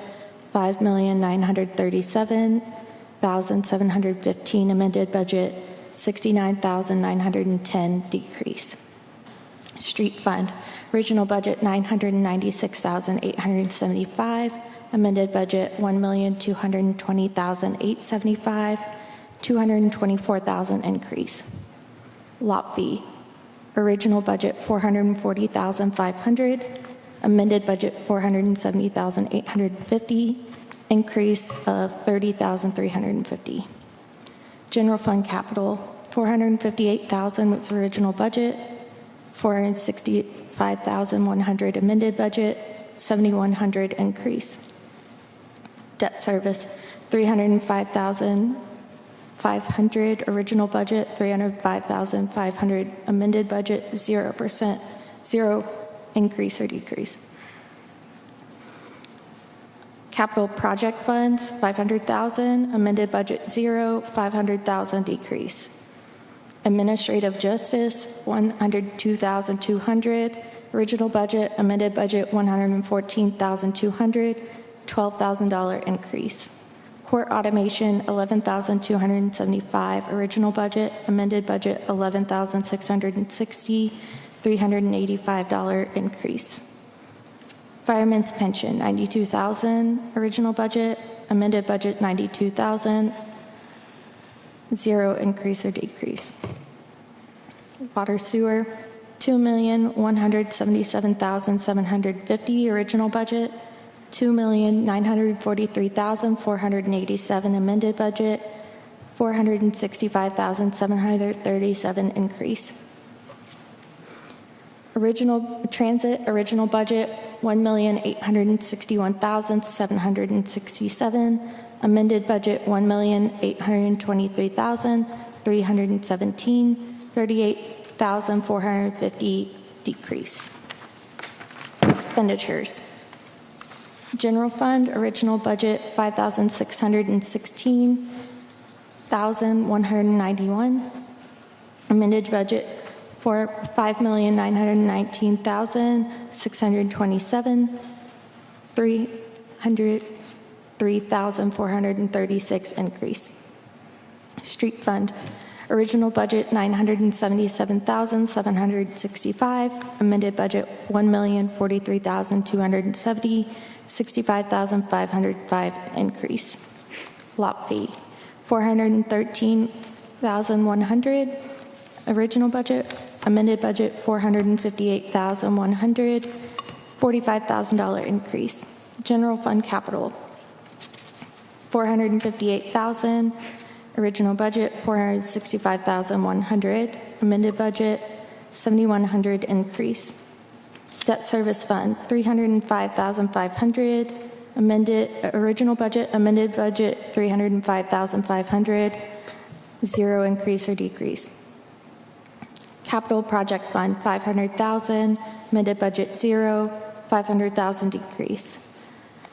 $5,937,715, amended budget $69,910, decrease. Street fund, original budget $996,875, amended budget $1,220,875, $224,000 increase. Lot fee, original budget $440,500, amended budget $470,850, increase of $30,350. General fund capital, $458,000 was original budget, $465,100 amended budget, $7,100 increase. Debt service, $305,500 original budget, $305,500 amended budget, 0%, 0 increase or decrease. Capital project funds, $500,000, amended budget 0, $500,000 decrease. Administrative justice, $102,200, original budget, amended budget $114,200, $12,000 increase. Court automation, $11,275, original budget, amended budget $11,660, $385 increase. Fireman's pension, $92,000, original budget, amended budget $92,000, 0 increase or decrease. Water sewer, $2,177,750, original budget, $2,943,487, amended budget, $465,737 increase. Original transit, original budget, $1,861,767. Amended budget, $1,823,317. $38,450 decrease. Expenditures. General fund, original budget, $5,616,191. Amended budget for $5,919,627. $303,436 increase. Street fund, original budget $977,765. Amended budget $1,043,270. $65,505 increase. Lot fee, $413,100. Original budget. Amended budget $458,100. $45,000 increase. General fund capital, $458,000. Original budget $465,100. Amended budget $7,100 increase. Debt service fund $305,500. Original budget, amended budget $305,500. Zero increase or decrease. Capital project fund $500,000. Amended budget zero. $500,000 decrease.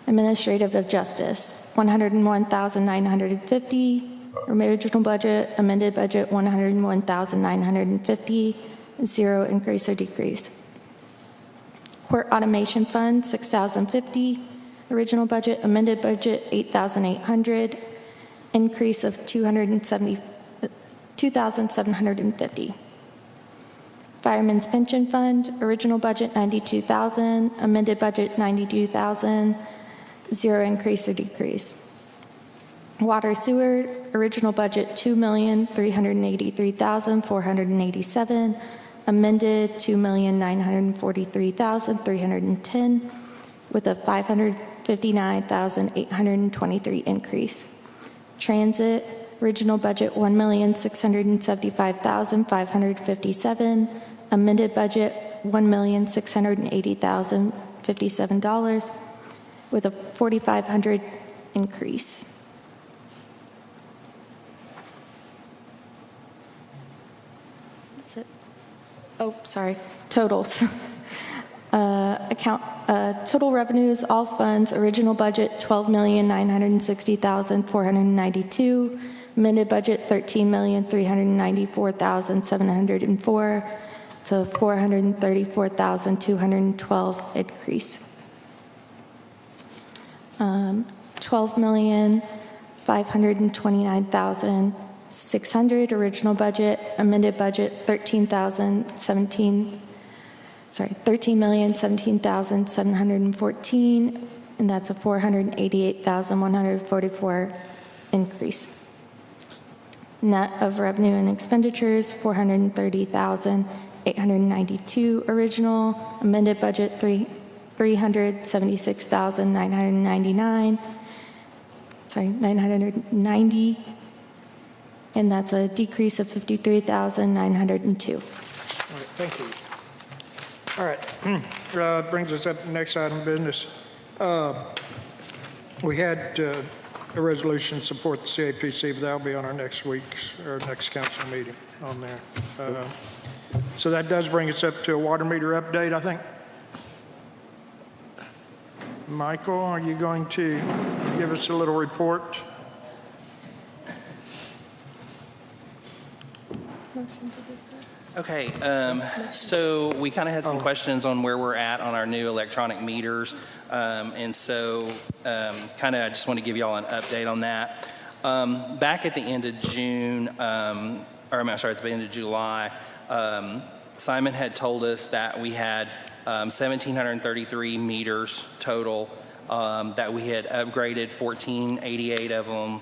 Administrative of justice $101,950. Original budget, amended budget $101,950. Zero increase or decrease. Court automation fund $6,050. Original budget, amended budget $8,800. Increase of $2,750. Fireman's pension fund, original budget $92,000. Amended budget $92,000. Zero increase or decrease. Water sewer, original budget $2,383,487. Amended $2,943,310 with a $559,823 increase. Transit, original budget $1,675,557. Amended budget $1,680,057 with a $4,500 increase. That's it. Oh, sorry. Totals. Total revenues, all funds, original budget $12,960,492. Amended budget $13,394,704. So $434,212 increase. $12,529,600 original budget. Amended budget $13,017,714, and that's a $488,144 increase. Net of revenue and expenditures $430,892 original. Amended budget $990, and that's a decrease of $53,902. All right, thank you. All right, brings us up to the next item of business. We had a resolution to support the CAPC, but that'll be on our next council meeting on there. So that does bring us up to a water meter update, I think. Michael, are you going to give us a little report? Motion to discuss. Okay, so we kind of had some questions on where we're at on our new electronic meters. And so kind of I just want to give you all an update on that. Back at the end of June, at the end of July, Simon had told us that we had 1,733 meters total, that we had upgraded 1,488 of them.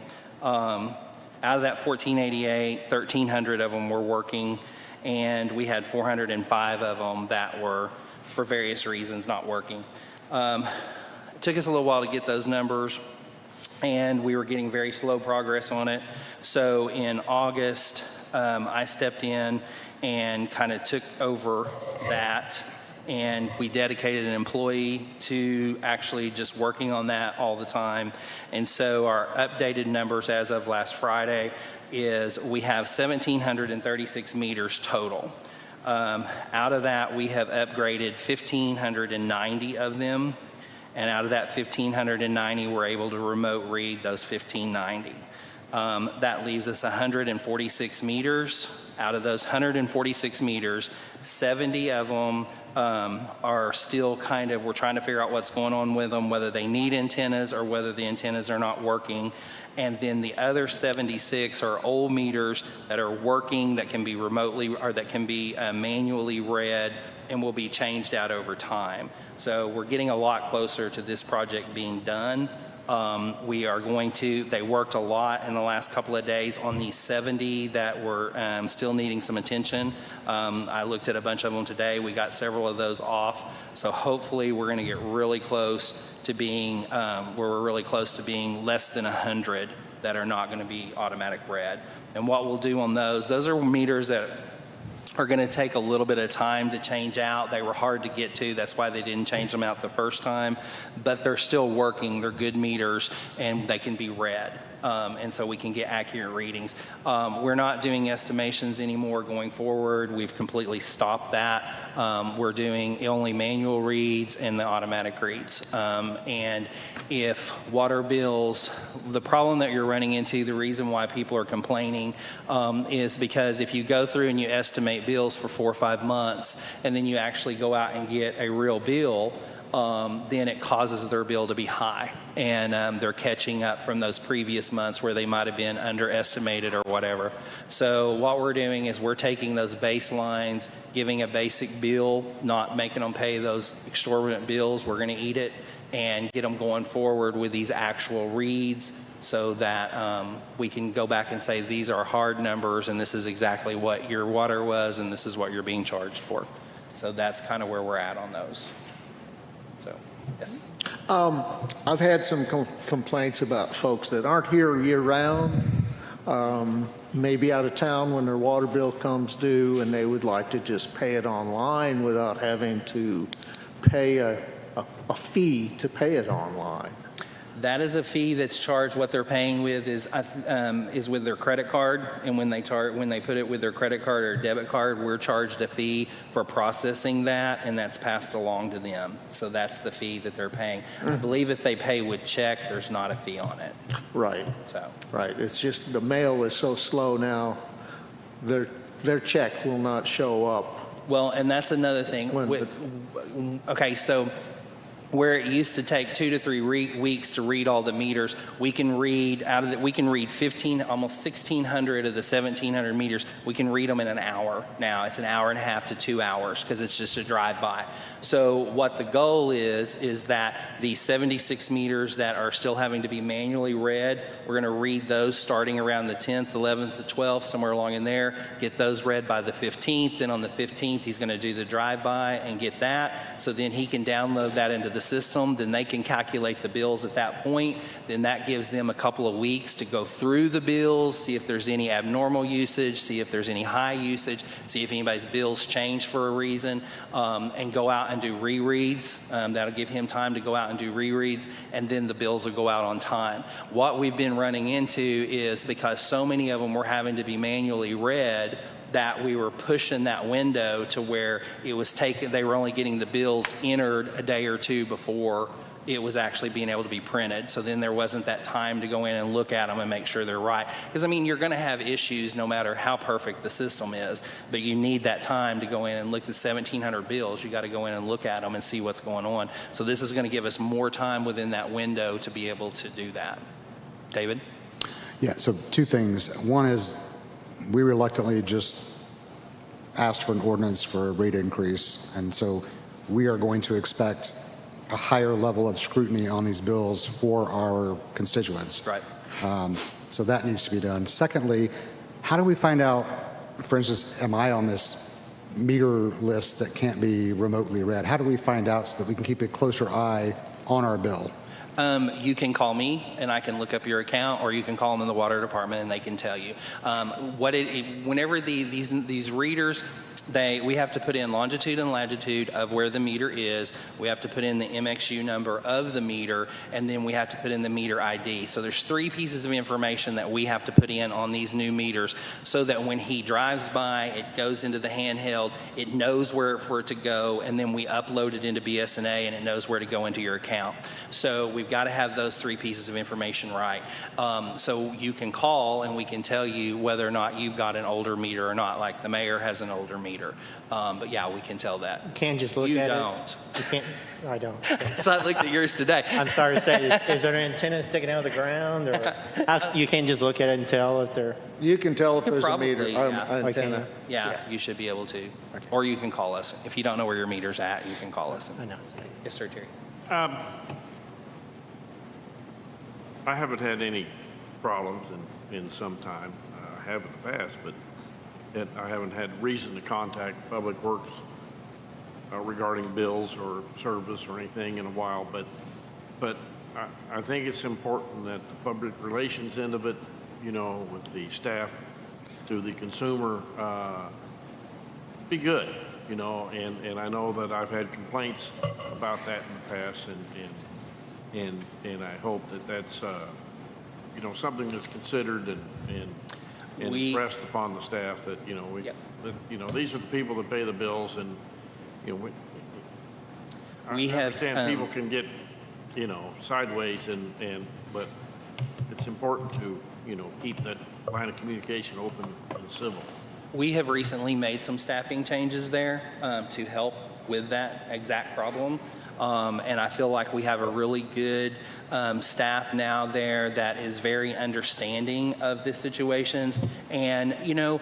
Out of that 1,488, 1,300 of them were working, and we had 405 of them that were, for various reasons, not working. It took us a little while to get those numbers. and we were getting very slow progress on it. So in August, I stepped in and kind of took over that, and we dedicated an employee to actually just working on that all the time. And so our updated numbers as of last Friday is we have 1,736 meters total. Out of that, we have upgraded 1,590 of them, and out of that 1,590, we're able to remote read those 1,590. That leaves us 146 meters. Out of those 146 meters, 70 of them are still kind of, we're trying to figure out what's going on with them, whether they need antennas or whether the antennas are not working. And then the other 76 are old meters that are working, that can be remotely, or that can be manually read and will be changed out over time. So we're getting a lot closer to this project being done. We are going to, they worked a lot in the last couple of days on these 70 that were still needing some attention. I looked at a bunch of them today. We got several of those off. So hopefully we're going to get really close to being, we're really close to being less than 100 that are not going to be automatic read. And what we'll do on those are meters that are going to take a little bit of time to change out. They were hard to get to. That's why they didn't change them out the first time. But they're still working. They're good meters, and they can be read. And so we can get accurate readings. We're not doing estimations anymore going forward. We've completely stopped that. We're doing only manual reads and the automatic reads. And if water bills, the problem that you're running into, the reason why people are complaining is because if you go through and you estimate bills for 4 or 5 months, and then you actually go out and get a real bill, then it causes their bill to be high, and they're catching up from those previous months where they might have been underestimated or whatever. So what we're doing is we're taking those baselines, giving a basic bill, not making them pay those exorbitant bills. We're going to eat it and get them going forward with these actual reads so that we can go back and say these are hard numbers and this is exactly what your water was and this is what you're being charged for. So that's kind of where we're at on those. Yes. I've had some complaints about folks that aren't here year-round, maybe out of town when their water bill comes due, and they would like to just pay it online without having to pay a fee to pay it online. That is a fee that's charged. What they're paying with is with their credit card, and when they put it with their credit card or debit card, we're charged a fee for processing that, and that's passed along to them. So that's the fee that they're paying. I believe if they pay with check, there's not a fee on it. Right. So. Right. It's just the mail is so slow now. Their check will not show up. Well, and that's another thing. Okay, so where it used to take 2 to 3 weeks to read all the meters, we can read almost 1,600 of the 1,700 meters. We can read them in an hour now. It's an hour and a half to 2 hours because it's just a drive-by. So what the goal is that the 76 meters that are still having to be manually read, we're going to read those starting around the 10th, 11th, the 12th, somewhere along in there, get those read by the 15th. Then on the 15th, he's going to do the drive-by and get that. So then he can download that into the system. Then they can calculate the bills at that point. Then that gives them a couple of weeks to go through the bills, see if there's any abnormal usage, see if there's any high usage, see if anybody's bills change for a reason, and go out and do rereads. That'll give him time to go out and do rereads, and then the bills will go out on time. What we've been running into is because so many of them were having to be manually read, that we were pushing that window to where it was taken, they were only getting the bills entered a day or two before it was actually being able to be printed. So then there wasn't that time to go in and look at them and make sure they're right. Because, I mean, you're going to have issues no matter how perfect the system is, but you need that time to go in and look at 1,700 bills. You got to go in and look at them and see what's going on. So this is going to give us more time within that window to be able to do that. David? Yeah, so 2 things. One is we reluctantly just asked for an ordinance for a rate increase, and so we are going to expect a higher level of scrutiny on these bills for our constituents. Right. So that needs to be done. Secondly, how do we find out, for instance, am I on this meter list that can't be remotely read? How do we find out so that we can keep a closer eye on our bill? You can call me and I can look up your account, or you can call them in the water department and they can tell you. Whenever these readers, we have to put in longitude and latitude of where the meter is. We have to put in the MXU number of the meter, and then we have to put in the meter ID. So there's 3 pieces of information that we have to put in on these new meters so that when he drives by, it goes into the handheld, it knows where for it to go, and then we upload it into BSNA and it knows where to go into your account. So we've got to have those 3 pieces of information right. So you can call and we can tell you whether or not you've got an older meter or not, like the mayor has an older meter. But yeah, we can tell that. You can't just look you at don't. it. You can't. I don't. So I looked at yours today. I'm sorry to say, is there an antenna sticking out of the ground? Or you can't just look at it and tell if they're... You can tell if there's Probably, a meter, yeah. antenna. Yeah, you should be able to. Or you can call us. If you don't know where your meter's at, you can call us. I know. Yes, sir, Terry. I haven't had any problems in some time. I have in the past, but I haven't had reason to contact Public Works regarding bills or service or anything in a while. But I think it's important that the public relations end of it, you know, with the staff to the consumer, be good, you know. And I know that I've had complaints about that in the past, and I hope that that's you know, something that's considered and impressed upon the staff that, you know, that, you know, these are the people that pay the bills, and, you know, I understand people can get, you know, sideways, but it's important to, you know, keep that line of communication open and civil. We have recently made some staffing changes there to help with that exact problem. And I feel like we have a really good staff now there that is very understanding of the situations. And, you know,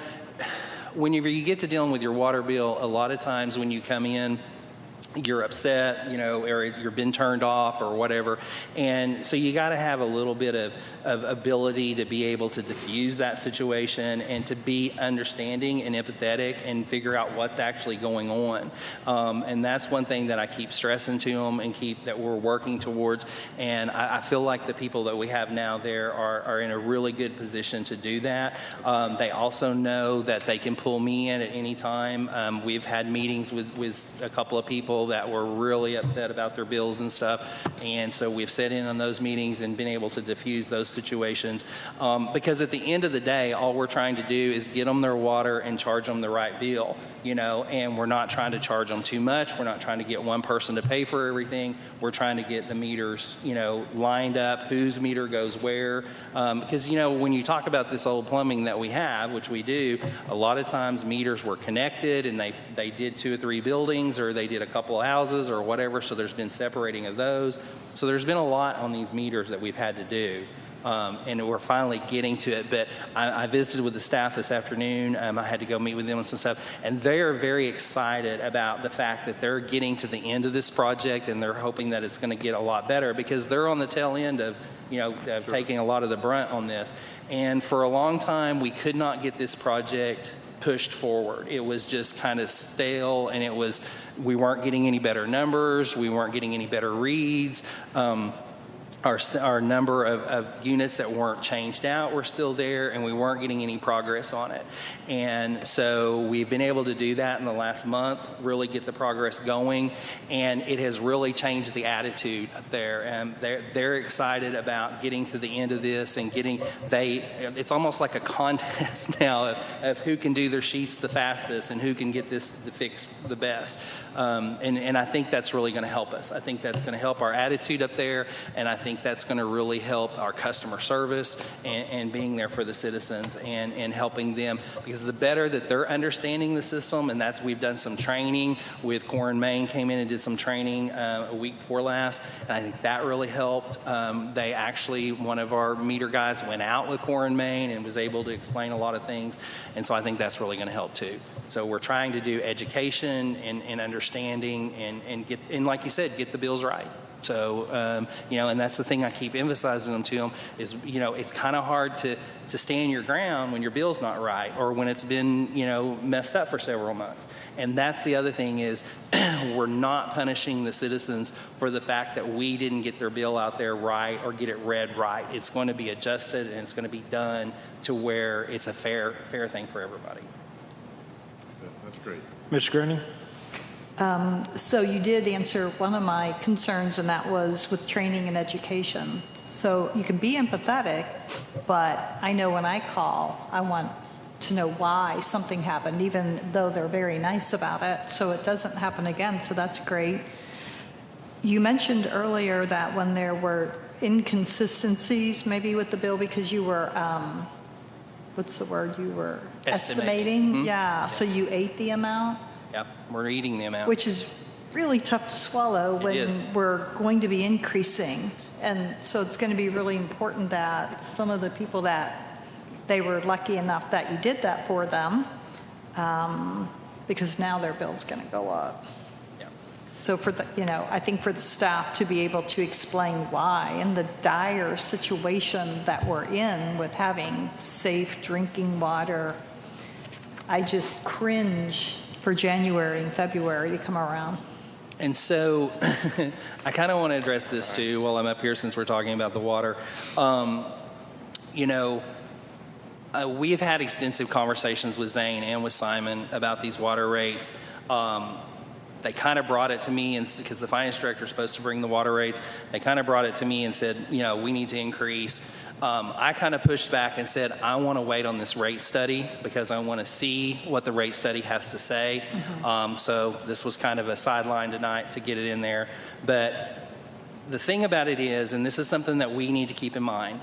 whenever you get to dealing with your water bill, a lot of times when you come in, you're upset, you know, or you've been turned off or whatever. And so you got to have a little bit of ability to be able to diffuse that situation and to be understanding and empathetic and figure out what's actually going on. And that's one thing that I keep stressing to them and that we're working towards. And I feel like the people that we have now there are in a really good position to do that. They also know that they can pull me in at any time. We've had meetings with a couple of people that were really upset about their bills and stuff, and so we've sat in on those meetings and been able to diffuse those situations, because at the end of the day, all we're trying to do is get them their water and charge them the right bill, you know, and we're not trying to charge them too much. We're not trying to get one person to pay for everything. We're trying to get the meters, you know, lined up, whose meter goes where, because, you know, when you talk about this old plumbing that we have, which we do, a lot of times meters were connected and they did 2 or 3 buildings, or they did a couple of houses or whatever, so there's been separating of those. So there's been a lot on these meters that we've had to do. And we're finally getting to it. But I visited with the staff this afternoon. I had to go meet with them and some stuff. And they are very excited about the fact that they're getting to the end of this project, and they're hoping that it's going to get a lot better, because they're on the tail end of, you know, of taking a lot of the brunt on this. And for a long time, we could not get this project pushed forward. It was just kind of stale, and we weren't getting any better numbers. We weren't getting any better reads. Our number of units that weren't changed out were still there, and we weren't getting any progress on it. And so we've been able to do that in the last month, really get the progress going, and it has really changed the attitude up there. And they're excited about getting to the end of this and it's almost like a contest now of who can do their sheets the fastest and who can get this fixed the best. And I think that's really going to help us. I think that's going to help our attitude up there, and I think that's going to really help our customer service and being there for the citizens and helping them, because the better that they're understanding the system, and we've done some training with Core and Main, came in and did some training a week before last, and I think that really helped. One of our meter guys went out with Core and Main and was able to explain a lot of things, and so I think that's really going to help too. So we're trying to do education and understanding and like you said, get the bills right. So, and that's the thing I keep emphasizing to them is, it's kind of hard to stand your ground when your bill's not right or when it's been, messed up for several months. And that's the other thing is we're not punishing the citizens for the fact that we didn't get their bill out there right or get it read right. It's going to be adjusted and it's going to be done to where it's a fair thing for everybody. That's great. Ms. Greening? So you did answer one of my concerns, and that was with training and education. So you can be empathetic, but I know when I call, I want to know why something happened, even though they're very nice about it, so it doesn't happen again. So that's great. You mentioned earlier that when there were inconsistencies maybe with the bill because you were, what's the word, you were estimating? Mm-hmm. Yeah, so you ate the amount? Yep, we're eating the amount. Which is really tough to swallow when we're going to be increasing. And so it's going to be really important that some of the people that they were lucky enough that you did that for them, because now their bill's going to go up. Yeah. So for the, I think for the staff to be able to explain why and the dire situation that we're in with having safe drinking water, I just cringe for January and February to come around. And so I kind of want to address this too while I'm up here since we're talking about the water. We've had extensive conversations with Zane and with Simon about these water rates. They kind of brought it to me, and because the finance director is supposed to bring the water rates, they kind of brought it to me and said, we need to increase. I kind of pushed back and said, I want to wait on this rate study because I want to see what the rate study has to say. Mm-hmm. So this was kind of a sideline tonight to get it in there. But the thing about it is, and this is something that we need to keep in mind,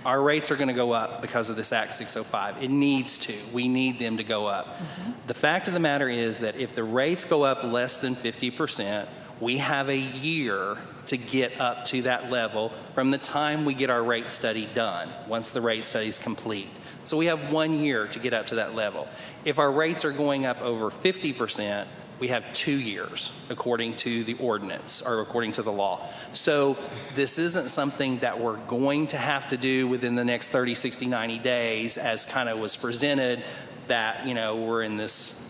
our rates are going to go up because of this Act 605. It needs to. We need them to go up. Mm-hmm. The fact of the matter is that if the rates go up less than 50%, we have a year to get up to that level from the time we get our rate study done, once the rate study is complete. So we have 1 year to get up to that level. If our rates are going up over 50%, we have 2 years according to the ordinance or according to the law. So this isn't something that we're going to have to do within the next 30, 60, 90 days as kind of was presented that, we're in this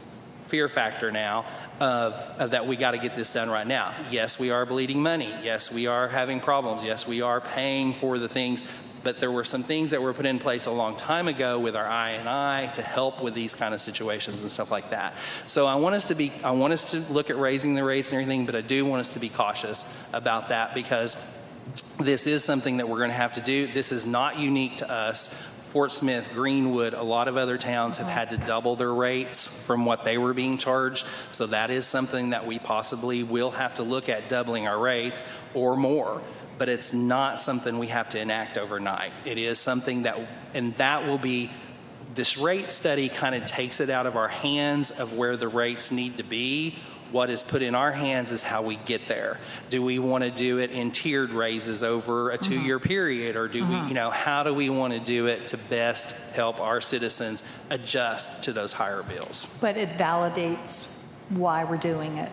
fear factor now of that we got to get this done right now. Yes, we are bleeding money. Yes, we are having problems. Yes, we are paying for the things. But there were some things that were put in place a long time ago with our I&I to help with these kind of situations and stuff like that. So I want us to look at raising the rates and everything, but I do want us to be cautious about that because this is something that we're going to have to do. This is not unique to us. Fort Smith, Greenwood, a lot of other towns have had to double their rates from what they were being charged. So that is something that we possibly will have to look at doubling our rates or more. But it's not something we have to enact overnight. It is something that will be, this rate study kind of takes it out of our hands of where the rates need to be. What is put in our hands is how we get there. Do we want to do it in tiered raises over a 2-year period, or do we, how do we want to do it to best help our citizens adjust to those higher bills? But it validates why we're doing it.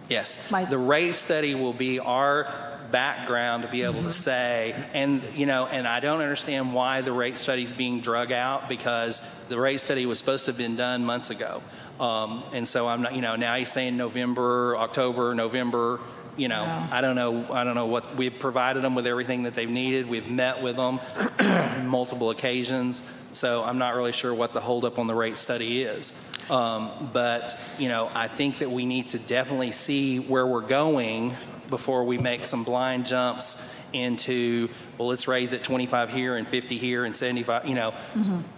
Yes, the rate study will be our background to be able to say, and I don't understand why the rate study is being drug out because the rate study was supposed to have been done months ago. And so I'm not, now he's saying November, October, November, I don't know what, we've provided them with everything that they've needed. We've met with them on multiple occasions. So I'm not really sure what the holdup on the rate study is. But I think that we need to definitely see where we're going before we make some blind jumps into, well, let's raise it 25 here and 50 here and 75,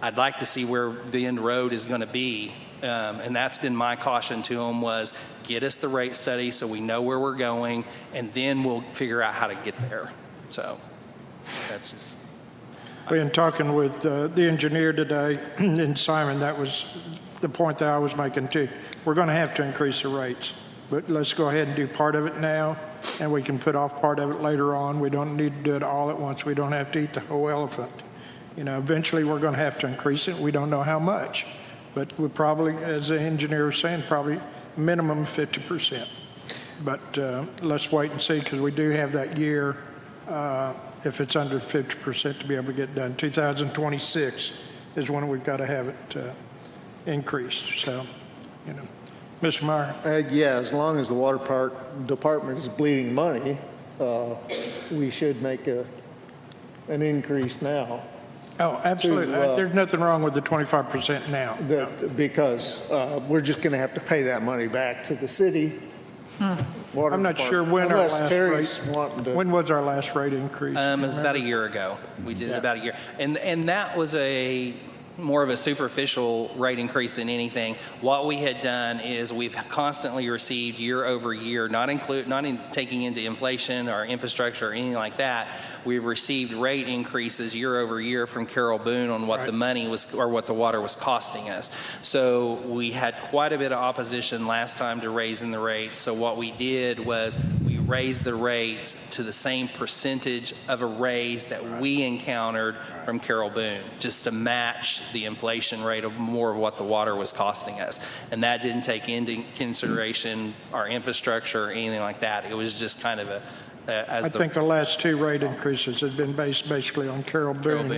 I'd like to see where the end road is going to be. And that's been my caution to them was get us the rate study so we know where we're going, and then we'll figure out how to get there. So that's just... In talking with the engineer today, and Simon, that was the point that I was making too. We're going to have to increase the rates, but let's go ahead and do part of it now, and we can put off part of it later on. We don't need to do it all at once. We don't have to eat the whole elephant. Eventually we're going to have to increase it. We don't know how much, but we probably, as the engineer was saying, probably minimum 50%. But let's wait and see, because we do have that year, if it's under 50%, to be able to get done. 2026 is when we've got to have it increased. So, you know. Mr. Meyer? Yeah, as long as the water department is bleeding money, we should make an increase now. Oh, absolutely. There's nothing wrong with the 25% now. Because we're just going to have to pay that money back to the city. Water I'm not department, sure when our unless last Terry's rate, wanting to. when was our last rate increase? It was about a year ago. We did it about a year. And that was more of a superficial rate increase than anything. What we had done is we've constantly received year over year, not in taking into inflation or infrastructure or anything like that. We've received rate increases year over year from Carol Boone on what the money was or what the water was costing us. So we had quite a bit of opposition last time to raising the rates. So what we did was we raised the rates to the same percentage of a raise that we encountered from Carol Boone, just to match the inflation rate of more of what the water was costing us. And that didn't take into consideration our infrastructure or anything like that. It was just kind of I think the last two rate increases have been based basically on Carol Boone.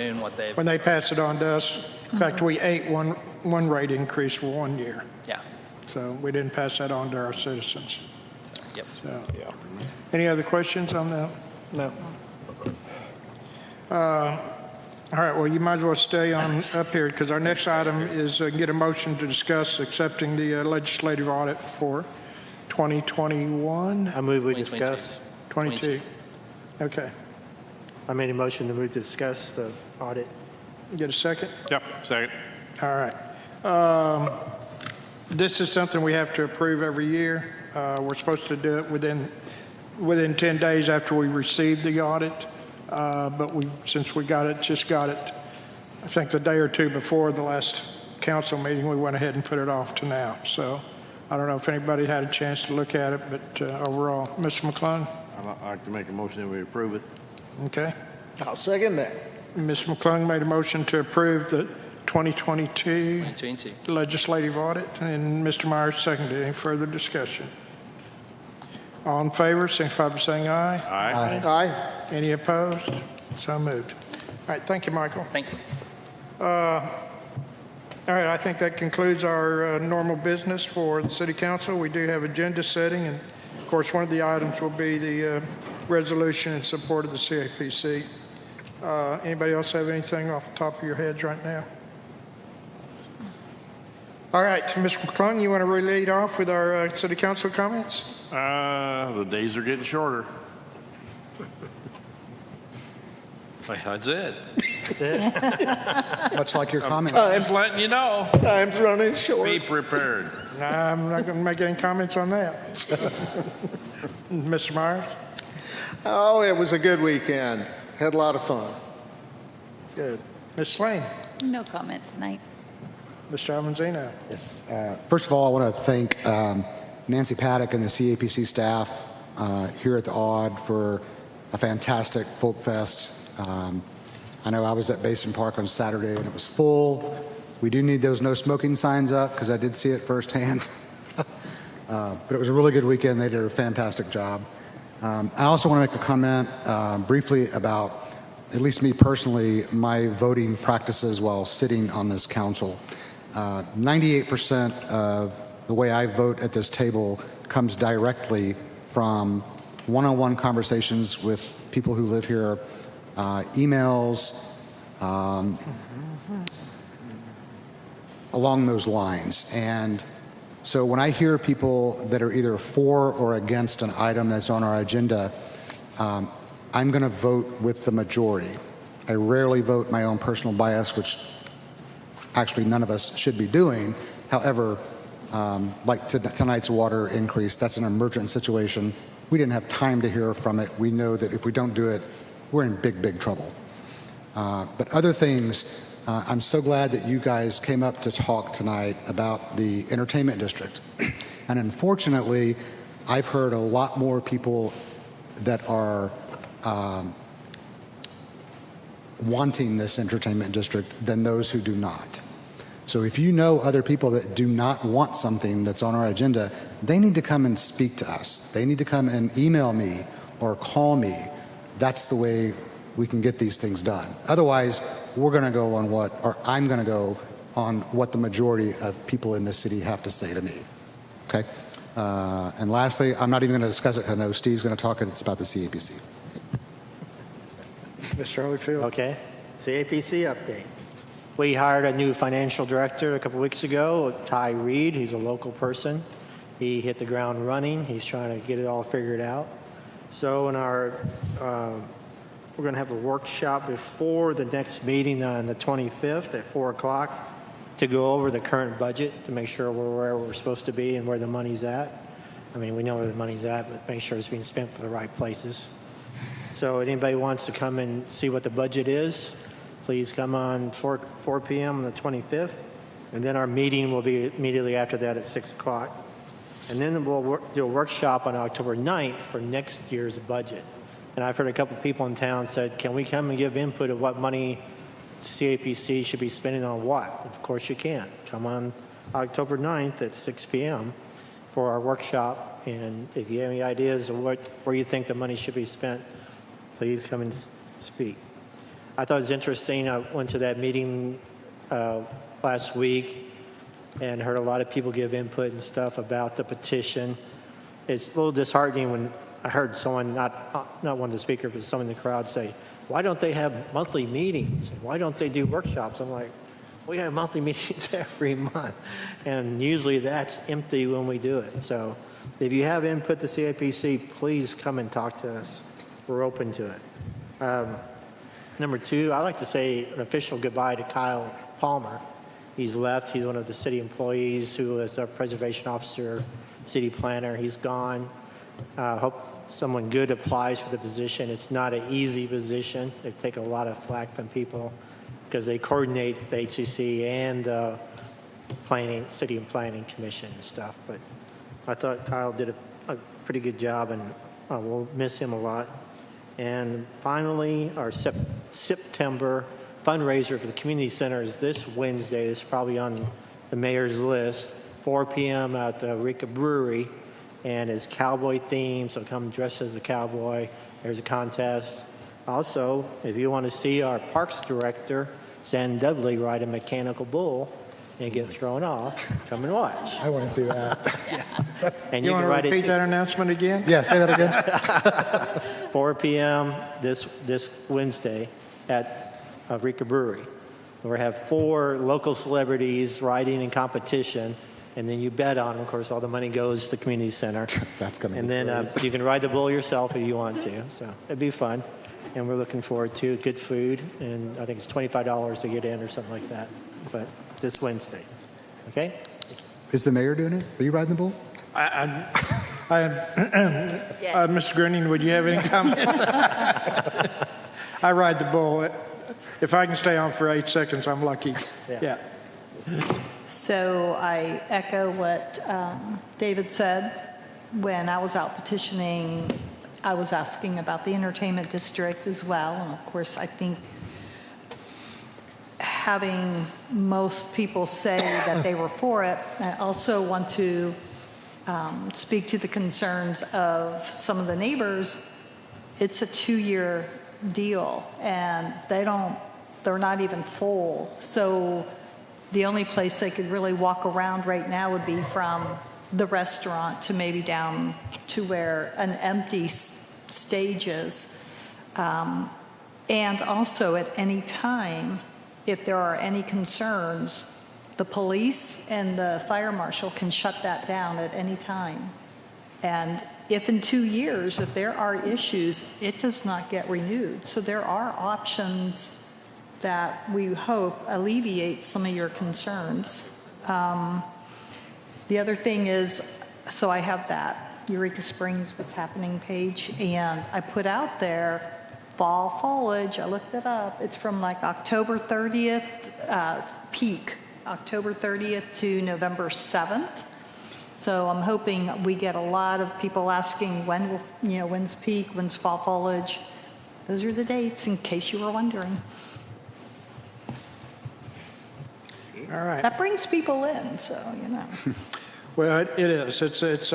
When they passed it on to us. In fact, we ate one rate increase for 1 year. Yeah. So we didn't pass that on to our citizens. Yep. So, yeah. Any other questions on that? No. All right, well, you might as well stay on up here, because our next item is get a motion to discuss accepting the legislative audit for 2021. I move we discuss. 22. Okay. I made a motion to move to discuss the audit. Get a second? Yep, second. All right. This is something we have to approve every year. We're supposed to do it within 10 days after we receive the audit. But since we just got it, I think the day or two before the last council meeting, we went ahead and put it off to now. So I don't know if anybody had a chance to look at it, but overall, Mr. McClung? I'd like to make a motion that we approve it. Okay. I'll second that. Mr. McClung made a motion to approve the 2022 legislative audit, and Mr. Myers seconded. Any further discussion? All in favor, signify by saying aye. Aye. Aye. Any opposed? So moved. All right, thank you, Michael. Thanks. All right, I think that concludes our normal business for the City Council. We do have agenda setting, and of course, one of the items will be the resolution in support of the CAPC. Anybody else have anything off the top of your heads right now? All right, Mr. McClung, you want to lead off with our City Council comments? The days are getting shorter. That's it. That's it. Much like your comment. I'm just letting you know. Time's running short. Be prepared. No, I'm not going to make any comments on that. Mr. Myers? Oh, it was a good weekend. Had a lot of fun. Good. Ms. Slane? No comment tonight. Mr. Avanzino? Yes. First of all, I want to thank Nancy Paddock and the CAPC staff here at the Aud for a fantastic Folk Fest. I know I was at Basin Park on Saturday and it was full. We do need those no smoking signs up because I did see it firsthand. But it was a really good weekend. They did a fantastic job. I also want to make a comment briefly about, at least me personally, my voting practices while sitting on this council. 98% of the way I vote at this table comes directly from one-on-one conversations with people who live here, emails, along those lines. And so when I hear people that are either for or against an item that's on our agenda, I'm going to vote with the majority. I rarely vote my own personal bias, which actually none of us should be doing. However, like tonight's water increase, that's an emergent situation. We didn't have time to hear from it. We know that if we don't do it, we're in big, big trouble. But other things, I'm so glad that you guys came up to talk tonight about the entertainment district. And unfortunately, I've heard a lot more people that are wanting this entertainment district than those who do not. So if you know other people that do not want something that's on our agenda, they need to come and speak to us. They need to come and email me or call me. That's the way we can get these things done. Otherwise, we're going to go on I'm going to go on what the majority of people in this city have to say to me. Okay? And lastly, I'm not even going to discuss it. I know Steve's going to talk, and it's about the CAPC. Mr. Holyfield? Okay, CAPC update. We hired a new financial director a couple weeks ago, Ty Reed. He's a local person. He hit the ground running. He's trying to get it all figured out. So in our, we're going to have a workshop before the next meeting on the 25th at 4 o'clock to go over the current budget to make sure we're where we're supposed to be and where the money's at. I mean, we know where the money's at, but make sure it's being spent for the right places. So anybody wants to come and see what the budget is, please come on 4 p.m. on the 25th. And then our meeting will be immediately after that at 6 o'clock. And then we'll do a workshop on October 9th for next year's budget. And I've heard a couple people in town said, can we come and give input of what money CAPC should be spending on what? Of course you can. Come on October 9th at 6 p.m. for our workshop. And if you have any ideas of where you think the money should be spent, please come and speak. I thought it was interesting. I went to that meeting last week and heard a lot of people give input and stuff about the petition. It's a little disheartening when I heard someone, not one of the speakers, but someone in the crowd say, why don't they have monthly meetings? Why don't they do workshops? I'm like, we have monthly meetings every month. And usually that's empty when we do it. So if you have input to CAPC, please come and talk to us. We're open to it. Number two, I'd like to say an official goodbye to Kyle Palmer. He's left. He's one of the city employees who is our preservation officer, city planner. He's gone. Hope someone good applies for the position. It's not an easy position. They take a lot of flack from people because they coordinate the HCC and the city and planning commission and stuff. But I thought Kyle did a pretty good job, and we'll miss him a lot. And finally, our September fundraiser for the community center is this Wednesday. This is probably on the mayor's list, 4 p.m. at the Eureka Brewery. And it's cowboy themed, so come dress as a cowboy. There's a contest. Also, if you want to see our parks director, Sam Dudley, ride a mechanical bull and get thrown off, come and watch. I want to see that. And You can want to ride repeat that announcement again? Yeah, say that again. 4 p.m. this Wednesday at Eureka Brewery. We'll have 4 local celebrities riding in competition, and then you bet on them. Of course, all the money goes to the community center. That's going to And be then you can ride the bull yourself if you want to. So it'd be fun. And we're looking forward to good food. And I think it's $25 to get in or something like that. But this Wednesday. Okay? Is the mayor doing it? Are you riding the bull? Mr. Greening, would you have any comment? I ride the bull. If I can stay on for 8 seconds, I'm lucky. Yeah. So I echo what David said. When I was out petitioning, I was asking about the entertainment district as well. And of course, I think having most people say that they were for it, I also want to speak to the concerns of some of the neighbors. It's a 2-year deal, and they're not even full. So the only place they could really walk around right now would be from the restaurant to maybe down to where an empty stage is. And also at any time, if there are any concerns, the police and the fire marshal can shut that down at any time. And if in 2 years, if there are issues, it does not get renewed. So there are options that we hope alleviate some of your concerns. The other thing is, so I have that Eureka Springs What's Happening page, and I put out there fall foliage. I looked it up. It's from like October 30th peak, October 30th to November 7th. So I'm hoping we get a lot of people asking when's peak, when's fall foliage. Those are the dates, in case you were wondering. All right. That brings people in, so, you know. Well, it is. It's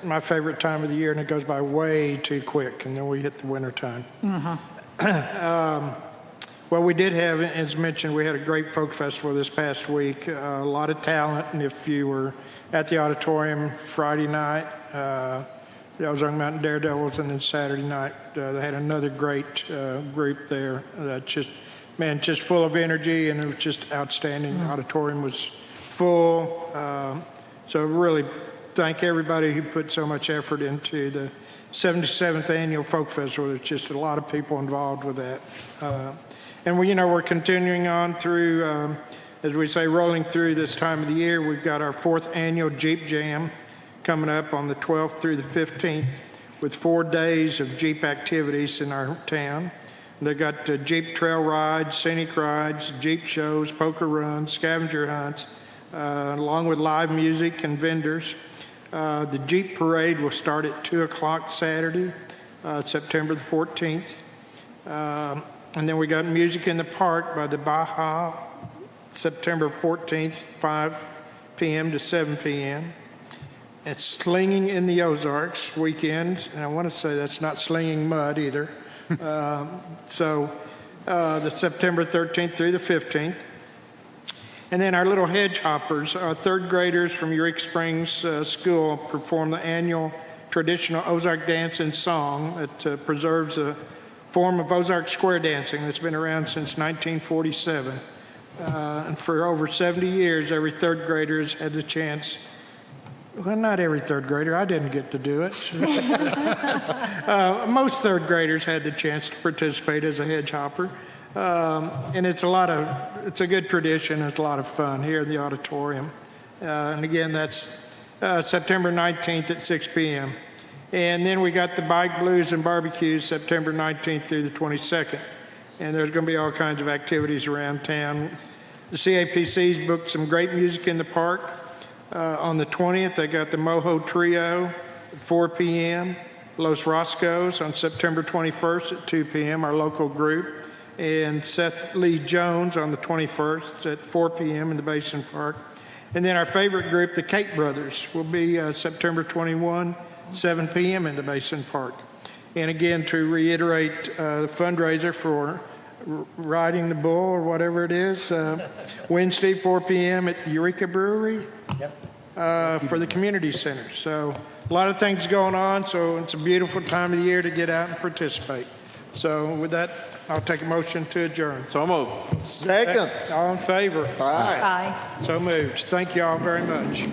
my favorite time of the year, and it goes by way too quick, and then we hit the winter time. Well, we did have, as mentioned, we had a great folk festival this past week. A lot of talent, and if you were at the auditorium Friday night, the Ozark Mountain Daredevils, and then Saturday night, they had another great group there that just full of energy, and it was just outstanding. The auditorium was full. So really thank everybody who put so much effort into the 77th Annual Folk Festival. There's just a lot of people involved with that. And we're continuing on through, as we say, rolling through this time of the year. We've got our 4th Annual Jeep Jam coming up on the 12th through the 15th with 4 days of Jeep activities in our town. They've got Jeep trail rides, scenic rides, Jeep shows, poker runs, scavenger hunts, along with live music and vendors. The Jeep Parade will start at 2 o'clock Saturday, September the 14th. And then we got Music in the Park by the Baja, September 14th, 5 p.m. to 7 p.m. It's Slinging in the Ozarks weekend, and I want to say that's not slinging mud either. The September 13th through the 15th. And then our little hedge hoppers, our 3rd graders from Eureka Springs School perform the annual traditional Ozark dance and song that preserves a form of Ozark square dancing that's been around since 1947. And for over 70 years, every 3rd grader has had the chance. Well, not every 3rd grader. I didn't get to do it. Most 3rd graders had the chance to participate as a hedge hopper. And it's a good tradition. It's a lot of fun here in the auditorium. And again, that's September 19th at 6 p.m. And then we got the Bike Blues and Barbecues September 19th through the 22nd. And there's going to be all kinds of activities around town. The CAPC's booked some great music in the park. On the 20th, they got the Mojo Trio at 4 p.m. Los Roscos on September 21st at 2 p.m., our local group. And Seth Lee Jones on the 21st at 4 p.m. in the Basin Park. And then our favorite group, the Kate Brothers, will be September 21, 7 p.m. in the Basin Park. And again, to reiterate the fundraiser for Riding the Bull or whatever it is, Wednesday, 4 p.m. at the Eureka Brewery for the community center. So a lot of things going on, so it's a beautiful time of the year to get out and participate. So with that, I'll take a motion to adjourn. So moved. Second. All in favor? Aye. Aye. So moved. Thank you all very much.